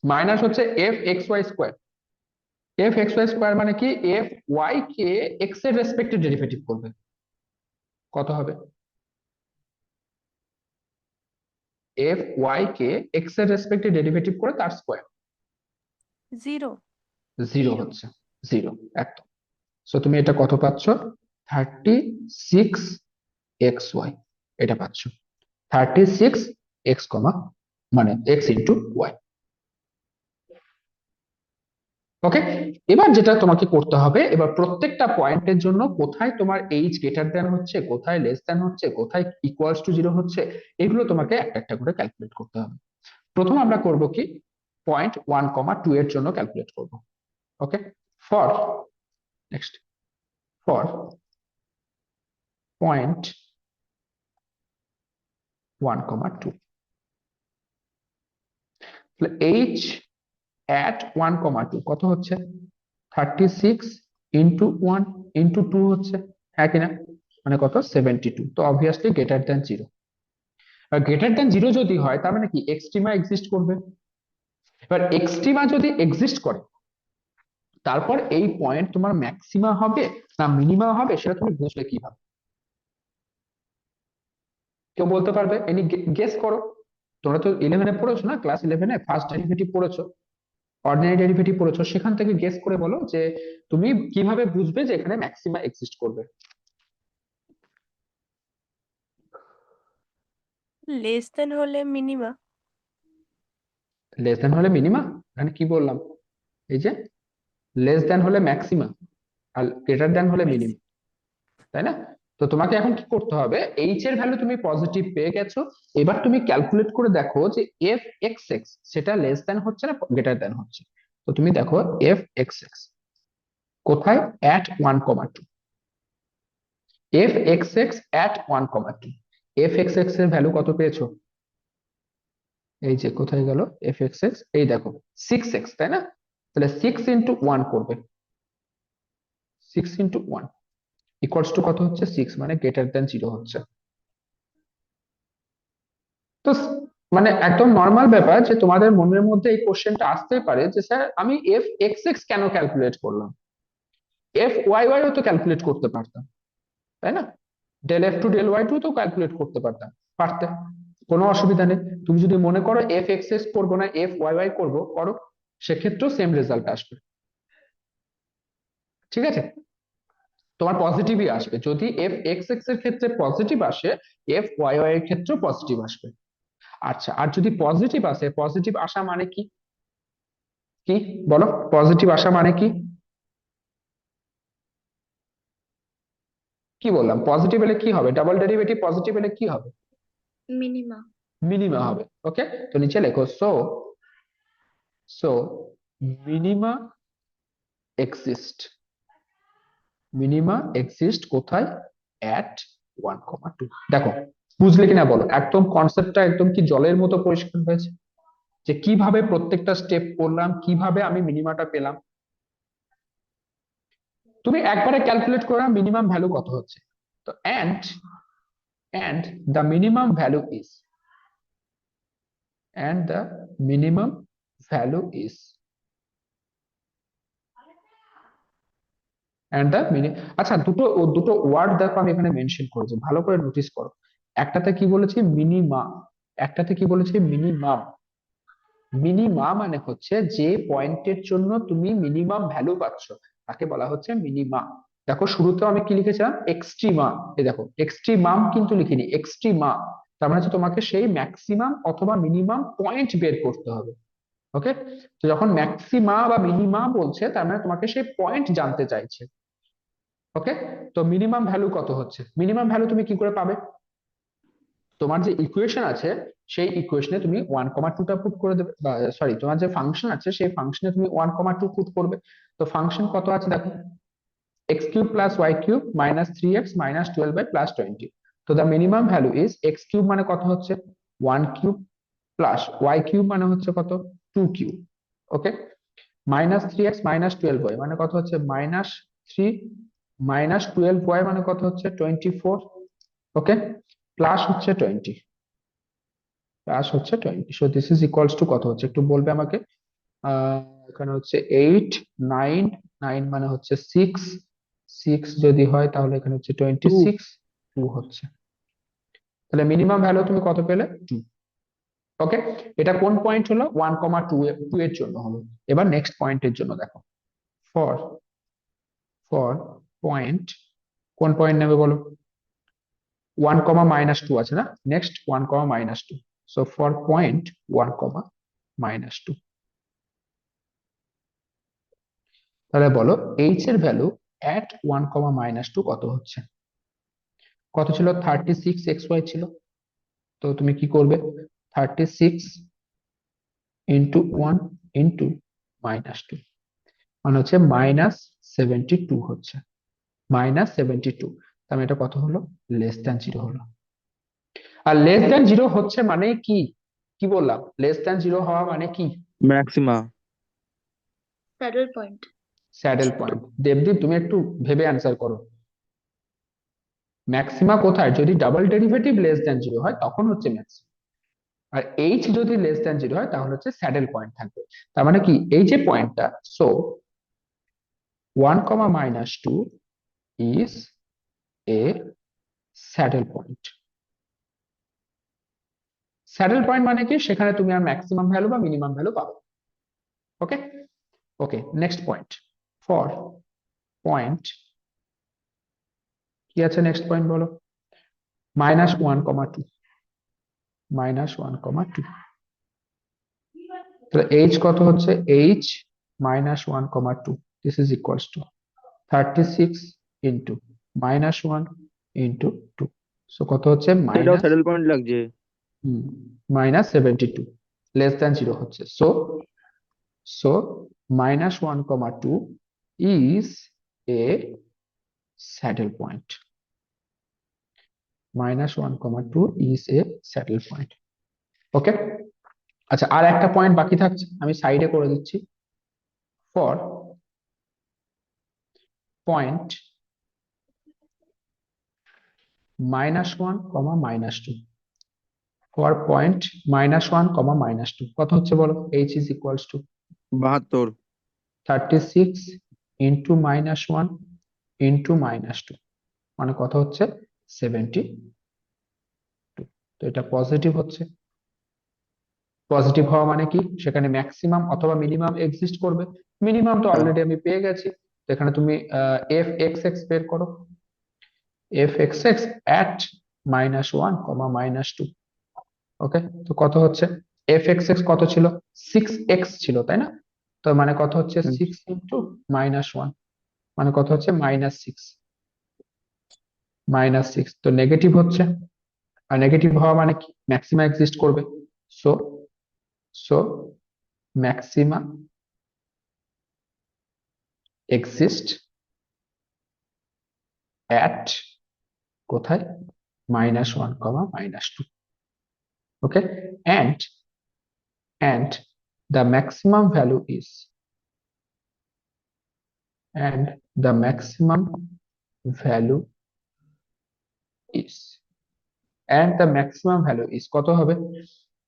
মাইনাস হচ্ছে f x Y square. F x Y square মানে কি? এফ ওয়াই কে এক্স এর রেসপেক্টে ডেরিভেটিভ করবে, কত হবে? এফ ওয়াই কে এক্স এর রেসপেক্টে ডেরিভেটিভ করে তার স্কোয়ার। 0 জিরো হচ্ছে, জিরো, একদম। সো তুমি এটা কত পাচ্ছ? 36xy, এটা পাচ্ছ। 36x মানে x ইন্টু ওয়াই। ওকে, এবার যেটা তোমাকে করতে হবে, এবার প্রত্যেকটা পয়েন্টের জন্য কোথায় তোমার এইচ গ্রেটার দেন হচ্ছে, কোথায় লেস দেন হচ্ছে, কোথায় ইকুয়ালস টু জিরো হচ্ছে, এগুলো তোমাকে একটা একটা করে ক্যালকুলেট করতে হবে। প্রথম আমরা করব কি, পয়েন্ট 1,2 এর জন্য ক্যালকুলেট করব। ওকে, ফর নেক্সট, ফর পয়েন্ট 1,2, তাহলে এইচ অ্যাট 1,2 কত হচ্ছে? 36 ইন্টু 1 ইন্টু 2 হচ্ছে, হ্যাঁ কিনা? মানে কত? 72। তো অবভিয়াসলি গ্রেটার দ্যান জিরো। আর গ্রেটার দ্যান জিরো যদি হয় তার মানে কি এক্সট্রিমা এক্সিস্ট করবে। এবার এক্সট্রিমা যদি এক্সিস্ট করে তারপর এই পয়েন্ট তোমার ম্যাক্সিমা হবে না মিনিমা হবে সেটা তুমি বুঝলে কিভাবে? কেউ বলতে পারবে? এনি গেস করো। তোমরা তো 11-এ পড়েছো না, ক্লাস 11-এ ফার্স্ট ডেরিভেটিভ পড়েছো, অর্ডিনারি ডেরিভেটিভ পড়েছো, সেখান থেকে গেস করে বলো যে তুমি কিভাবে বুঝবে যে এখানে ম্যাক্সিমা এক্সিস্ট করবে। লেস দেন হলে মিনিমা। লেস দেন হলে মিনিমা, এখানে কি বললাম? এই যে লেস দেন হলে ম্যাক্সিমা আর গ্রেটার দেন হলে মিনিমা, তাই না? তো তোমাকে এখন কি করতে হবে, এইচ এর ভ্যালু তুমি পজিটিভ পেয়ে গেছো, এবার তুমি ক্যালকুলেট করে দেখো যে এফ এক্স এক্স সেটা লেস দেন হচ্ছে না গ্রেটার দেন হচ্ছে। তো তুমি দেখো এফ এক্স এক্স কোথায়, at 1,2, F x x at 1,2। F x x এর ভ্যালু কত পেয়েছো? এই যে কোথায় গেল এফ এক্স এক্স, এই দেখো 6x, তাই না? তাহলে 6 × 1 করবে, 6 × 1 ইকুয়ালস টু কত হচ্ছে? 6, মানে গ্রেটার দেন 0 হচ্ছে। তো মানে একদম নর্মাল ব্যাপার যে তোমাদের মনের মধ্যে এই কোশ্চেনটা আসতেই পারে যে স্যার আমি এফ এক্স এক্স কেন ক্যালকুলেট করলাম, এফ ওয়াই ওয়াই ও তো ক্যালকুলেট করতে পারতাম, তাই না? Del f two del Y two তো ক্যালকুলেট করতে পারতাম, পারতে, কোনো অসুবিধা নেই। তুমি যদি মনে করো এফ এক্স এক্স করবো না, এফ ওয়াই ওয়াই করবো, করো, সেক্ষেত্রেও সেম রেজাল্ট আসবে। ঠিক আছে, তোমার পজিটিভই আসবে। যদি এফ এক্স এক্স এর ক্ষেত্রে পজিটিভ আসে, এফ ওয়াই ওয়াই এর ক্ষেত্রেও পজিটিভ আসবে। আচ্ছা, আর যদি পজিটিভ আসে, পজিটিভ আসা মানে কি? কি বলো, পজিটিভ আসা মানে কি? কি বললাম, পজিটিভ এলে কি হবে? ডাবল ডেরিভেটিভ পজিটিভ এলে কি হবে? মিনিমা। মিনিমা হবে। ওকে, তো নিচে লেখো so, so minima exist, minima exist কোথায়? অ্যাট 1,2। দেখো বুঝলে কিনা বলো, একদম কনসেপ্টটা একদম কি জলের মতো পরিষ্কার হয়েছে যে কিভাবে প্রত্যেকটা স্টেপ করলাম, কিভাবে আমি মিনিমাটা পেলাম। তুমি একবারে ক্যালকুলেট করো মিনিমাম ভ্যালু কত হচ্ছে। তো and the minimum value is, and the minimum value is, and the আচ্ছা, দুটো দুটো ওয়ার্ড দেখো আমি এখানে মেনশন করেছি, ভালো করে নোটিস করো। একটাতে কি বলেছি? মিনিমা, একটাতে কি বলেছি? মিনিমাম। মিনিমা মানে হচ্ছে যে পয়েন্টের জন্য তুমি মিনিমাম ভ্যালু পাচ্ছ তাকে বলা হচ্ছে মিনিমা। দেখো শুরুতে আমি কি লিখেছিলাম? এক্সট্রিমা। এই দেখো এক্সট্রিমাম কিন্তু লিখিনি, এক্সট্রিমা। তার মানে হচ্ছে তোমাকে সেই ম্যাক্সিমাম অথবা মিনিমাম পয়েন্ট বের করতে হবে। ওকে, তো যখন ম্যাক্সিমা বা মিনিমা বলছে তার মানে তোমাকে সেই পয়েন্ট জানতে চাইছে। ওকে, তো মিনিমাম ভ্যালু কত হচ্ছে? মিনিমাম ভ্যালু তুমি কি করে পাবে? তোমার যে ইকুয়েশন আছে সেই ইকুয়েশনে তুমি 1,2টা পুট করে দেবে, সরি, তোমার যে ফাংশন আছে সেই ফাংশনে তুমি 1,2 পুট করবে। তো ফাংশন কত আছে দেখো, x cube plus Y cube minus 3x minus 12y plus 20। তো the minimum value is x cube মানে কত হচ্ছে? 1 কিউব প্লাস ওয়াই কিউব মানে হচ্ছে কত? 2 কিউব। ওকে, মাইনাস 3x মাইনাস 12y মানে কত হচ্ছে? -3 মাইনাস 12y মানে কত হচ্ছে? 24। ওকে, প্লাস হচ্ছে 20, প্লাস হচ্ছে 20। So this is equals to কত হচ্ছে একটু বলবে আমাকে? আহ এখানে হচ্ছে 8, 9, 9 মানে হচ্ছে 6, 6 যদি হয় তাহলে এখানে হচ্ছে 2 26, 2 হচ্ছে। তাহলে মিনিমাম ভ্যালু তুমি কত পেলে? 2। ওকে, এটা কোন পয়েন্ট হলো? 1,2 2 এর জন্য হলো। এবার নেক্সট পয়েন্টের জন্য দেখো, ফর ফর পয়েন্ট, কোন পয়েন্ট নেবে বলো? 1, -2 আছে না, নেক্সট 1, -2। সো ফর পয়েন্ট 1, -2, তাহলে বলো এইচ এর ভ্যালু অ্যাট 1, -2 কত হচ্ছে? কত ছিল? 36xy ছিল। তো তুমি কি করবে? 36 ইন্টু 1 ইন্টু -2 মানে হচ্ছে -72 হচ্ছে, -72। তার মানে এটা কত হলো? লেস দ্যান 0 হলো। আর লেস দ্যান 0 হচ্ছে মানে কি? কি বললাম? লেস দ্যান 0 হওয়া মানে কি? Maxima. Saddle point. Saddle point. Debdeep তুমি একটু ভেবে অ্যান্সার করো। ম্যাক্সিমা কোথায়? যদি ডাবল ডেরিভেটিভ লেস দ্যান 0 হয় তখন হচ্ছে ম্যাক্সিমা। আর এইচ যদি লেস দ্যান 0 হয় তাহলে হচ্ছে স্যাডেল পয়েন্ট থাকবে। তার মানে কি, এই যে পয়েন্টটা, so 1, -2 is a saddle point. Saddle point মানে কি, সেখানে তুমি আর ম্যাক্সিমাম ভ্যালু বা মিনিমাম ভ্যালু পাবে। ওকে, ওকে, নেক্সট পয়েন্ট। ফর পয়েন্ট, কি আছে নেক্সট পয়েন্ট বলো? -1, 2, -1, 2। তাহলে h কত হচ্ছে? h -1, 2, this is equals two 36 into -1 into 2। So কত হচ্ছে? এটাও স্যাডেল পয়েন্ট লাগছে। -72, লেস দ্যান 0 হচ্ছে। So -1, 2 is a saddle point. -1, 2 is a saddle point. Okay, আচ্ছা, আর একটা পয়েন্ট বাকি থাকছে, আমি সাইডে করে দিচ্ছি। ফর পয়েন্ট -1, -2, ফর পয়েন্ট -1, -2 কত হচ্ছে বলো? h is equals two 72। 36 into -1 into -2, মানে কত হচ্ছে? 72। তো এটা পজিটিভ হচ্ছে। পজিটিভ হওয়া মানে কি, সেখানে ম্যাক্সিমাম অথবা মিনিমাম এক্সিস্ট করবে। মিনিমাম তো অলরেডি আমি পেয়ে গেছি, তো এখানে তুমি এফ এক্স এক্স বের করো। F x x at -1, -2। ওকে, তো কত হচ্ছে? এফ এক্স এক্স কত ছিল? 6x ছিল, তাই না? তো মানে কত হচ্ছে? 6 ইন্টু -1, মানে কত হচ্ছে? -6। -6 তো নেগেটিভ হচ্ছে, আর নেগেটিভ হওয়া মানে কি, ম্যাক্সিমা এক্সিস্ট করবে। So so maxima exist at কোথায়? -1, -2। ওকে, and and the maximum value is and the maximum value is and the maximum value is কত হবে?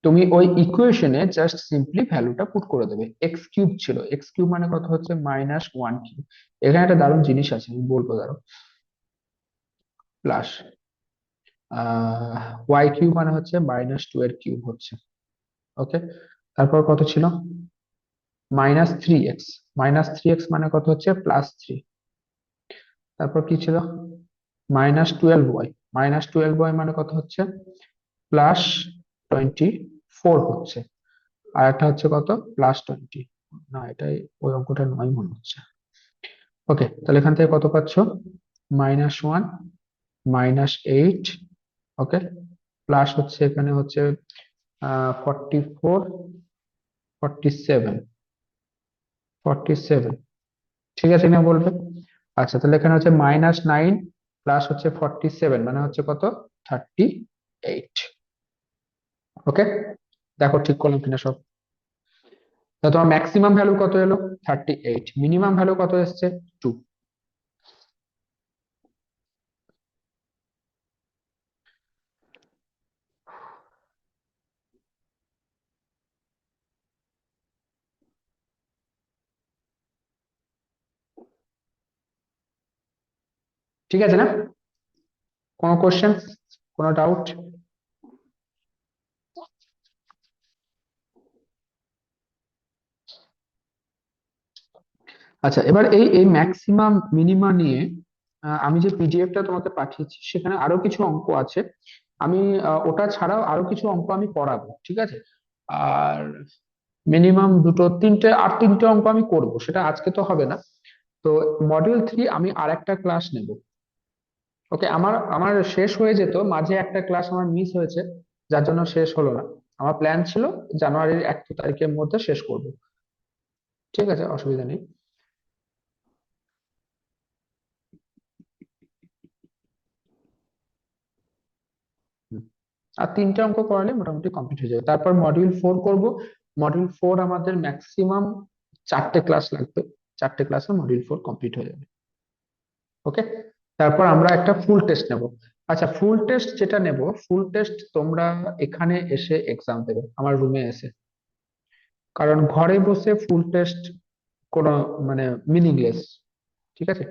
তুমি ওই ইকুয়েশনে জাস্ট সিম্পলি ভ্যালুটা পুট করে দেবে। এক্স কিউব ছিল, এক্স কিউব মানে কত হচ্ছে? -1 কিউব। এখানে একটা দারুণ জিনিস আছে, আমি বলবো, দাঁড়াও। প্লাস ওয়াই কিউব মানে হচ্ছে -2 এর কিউব হচ্ছে। ওকে, তারপর কত ছিল? -3x। -3x মানে কত হচ্ছে? +3। তারপর কি ছিল? -12y। -12y মানে কত হচ্ছে? +24 হচ্ছে। আর একটা হচ্ছে কত? +20। না, এটাই, ওই অঙ্কটা নয় মনে হচ্ছে। ওকে, তাহলে এখান থেকে কত পাচ্ছ? -1, -8। ওকে, প্লাস হচ্ছে এখানে হচ্ছে 44, 47, 47। ঠিক আছে না বলবে? আচ্ছা, তাহলে এখানে হচ্ছে -9 প্লাস হচ্ছে 47, মানে হচ্ছে কত? 38। ওকে, দেখো ঠিক করলাম কিনা সব। তা তোমার ম্যাক্সিমাম ভ্যালু কত এলো? 38। মিনিমাম ভ্যালু কত এসছে? 2। ঠিক আছে না? কোনো কোশ্চেন, কোনো ডাউট? আচ্ছা, এবার এই এই ম্যাক্সিমাম মিনিমা নিয়ে আমি যে পিডিএফটা তোমাকে পাঠিয়েছি, সেখানে আরো কিছু অঙ্ক আছে। আমি ওটা ছাড়াও আরো কিছু অঙ্ক আমি করাবো, ঠিক আছে? আর মিনিমাম দুটো তিনটে আর তিনটে অঙ্ক আমি করব, সেটা আজকে তো হবে না। তো মডিউল 3 আমি আর একটা ক্লাস নেব। ওকে, আমার আমার শেষ হয়ে যেত, মাঝে একটা ক্লাস আমার মিস হয়েছে, যার জন্য শেষ হলো না। আমার প্ল্যান ছিল জানুয়ারির 1 তারিখের মধ্যে শেষ করব। ঠিক আছে, অসুবিধা নেই। হুম। আর তিনটে অঙ্ক করালে মোটামুটি কমপ্লিট হয়ে যাবে। তারপর মডিউল 4 করব। মডিউল 4 আমাদের ম্যাক্সিমাম 4টে ক্লাস লাগবে। 4টে ক্লাসে মডিউল 4 কমপ্লিট হয়ে যাবে। ওকে, তারপর আমরা একটা ফুল টেস্ট নেব। আচ্ছা, ফুল টেস্ট যেটা নেব, ফুল টেস্ট তোমরা এখানে এসে এক্সাম দেবে, আমার রুমে এসে। কারণ ঘরে বসে ফুল টেস্ট কোনো মানে মিনিংলেস। ঠিক আছে?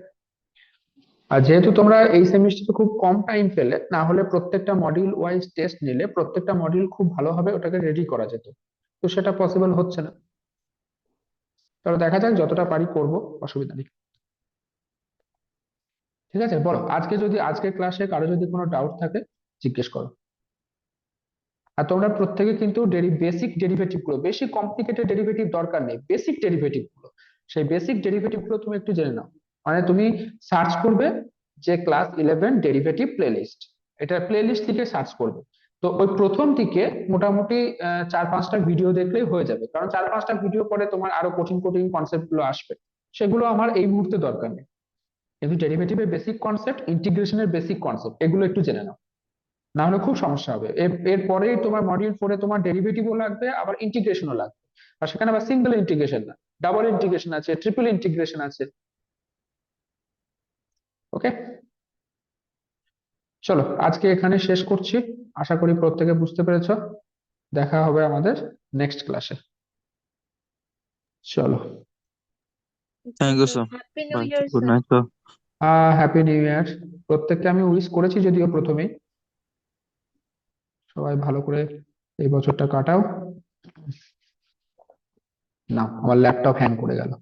আর যেহেতু তোমরা এই সেমিস্টারে খুব কম টাইম পেলে, না হলে প্রত্যেকটা মডিউল ওয়াইজ টেস্ট নিলে প্রত্যেকটা মডিউল খুব ভালোভাবে ওটাকে রেডি করা যেত, তো সেটা পসিবল হচ্ছে না। তবে দেখা যাক, যতটা পারি করব, অসুবিধা নেই। ঠিক আছে, বলো আজকের ক্লাসে কারো যদি কোনো ডাউট থাকে জিজ্ঞেস করো। আর তোমরা প্রত্যেকে কিন্তু বেসিক ডেরিভেটিভ গুলো, বেশি কমপ্লিকেটেড ডেরিভেটিভ দরকার নেই, বেসিক ডেরিভেটিভ গুলো, সেই বেসিক ডেরিভেটিভ গুলো তুমি একটু জেনে নাও। মানে তুমি সার্চ করবে যে ক্লাস 11 ডেরিভেটিভ প্লেলিস্ট, এটা প্লেলিস্ট থেকে সার্চ করবে। তো ওই প্রথম দিকে মোটামুটি 4-5টা ভিডিও দেখলেই হয়ে যাবে, কারণ 4-5টা ভিডিও পরে তোমার আরো কঠিন কঠিন কনসেপ্ট গুলো আসবে, সেগুলো আমার এই মুহূর্তে দরকার নেই। কিন্তু ডেরিভেটিভের বেসিক কনসেপ্ট, ইন্টিগ্রেশনের বেসিক কনসেপ্ট, এগুলো একটু জেনে নাও, না হলে খুব সমস্যা হবে। এরপরেই তোমার মডিউল 4-এ তোমার ডেরিভেটিভও লাগবে, আবার ইন্টিগ্রেশনও লাগবে। আর সেখানে আবার সিঙ্গেল ইন্টিগ্রেশন না, ডাবল ইন্টিগ্রেশন আছে, ট্রিপল ইন্টিগ্রেশন আছে। ওকে, চলো আজকে এখানে শেষ করছি। আশা করি প্রত্যেকে বুঝতে পেরেছো। দেখা হবে আমাদের নেক্সট ক্লাসে। চলো, thank you sir. Happy new bye, year good sir. Night sir. Happy new year. প্রত্যেককে আমি উইশ করেছি যদিও প্রথমেই। সবাই ভালো করে এই বছরটা কাটাও। না, আমার ল্যাপটপ হ্যাং করে গেল।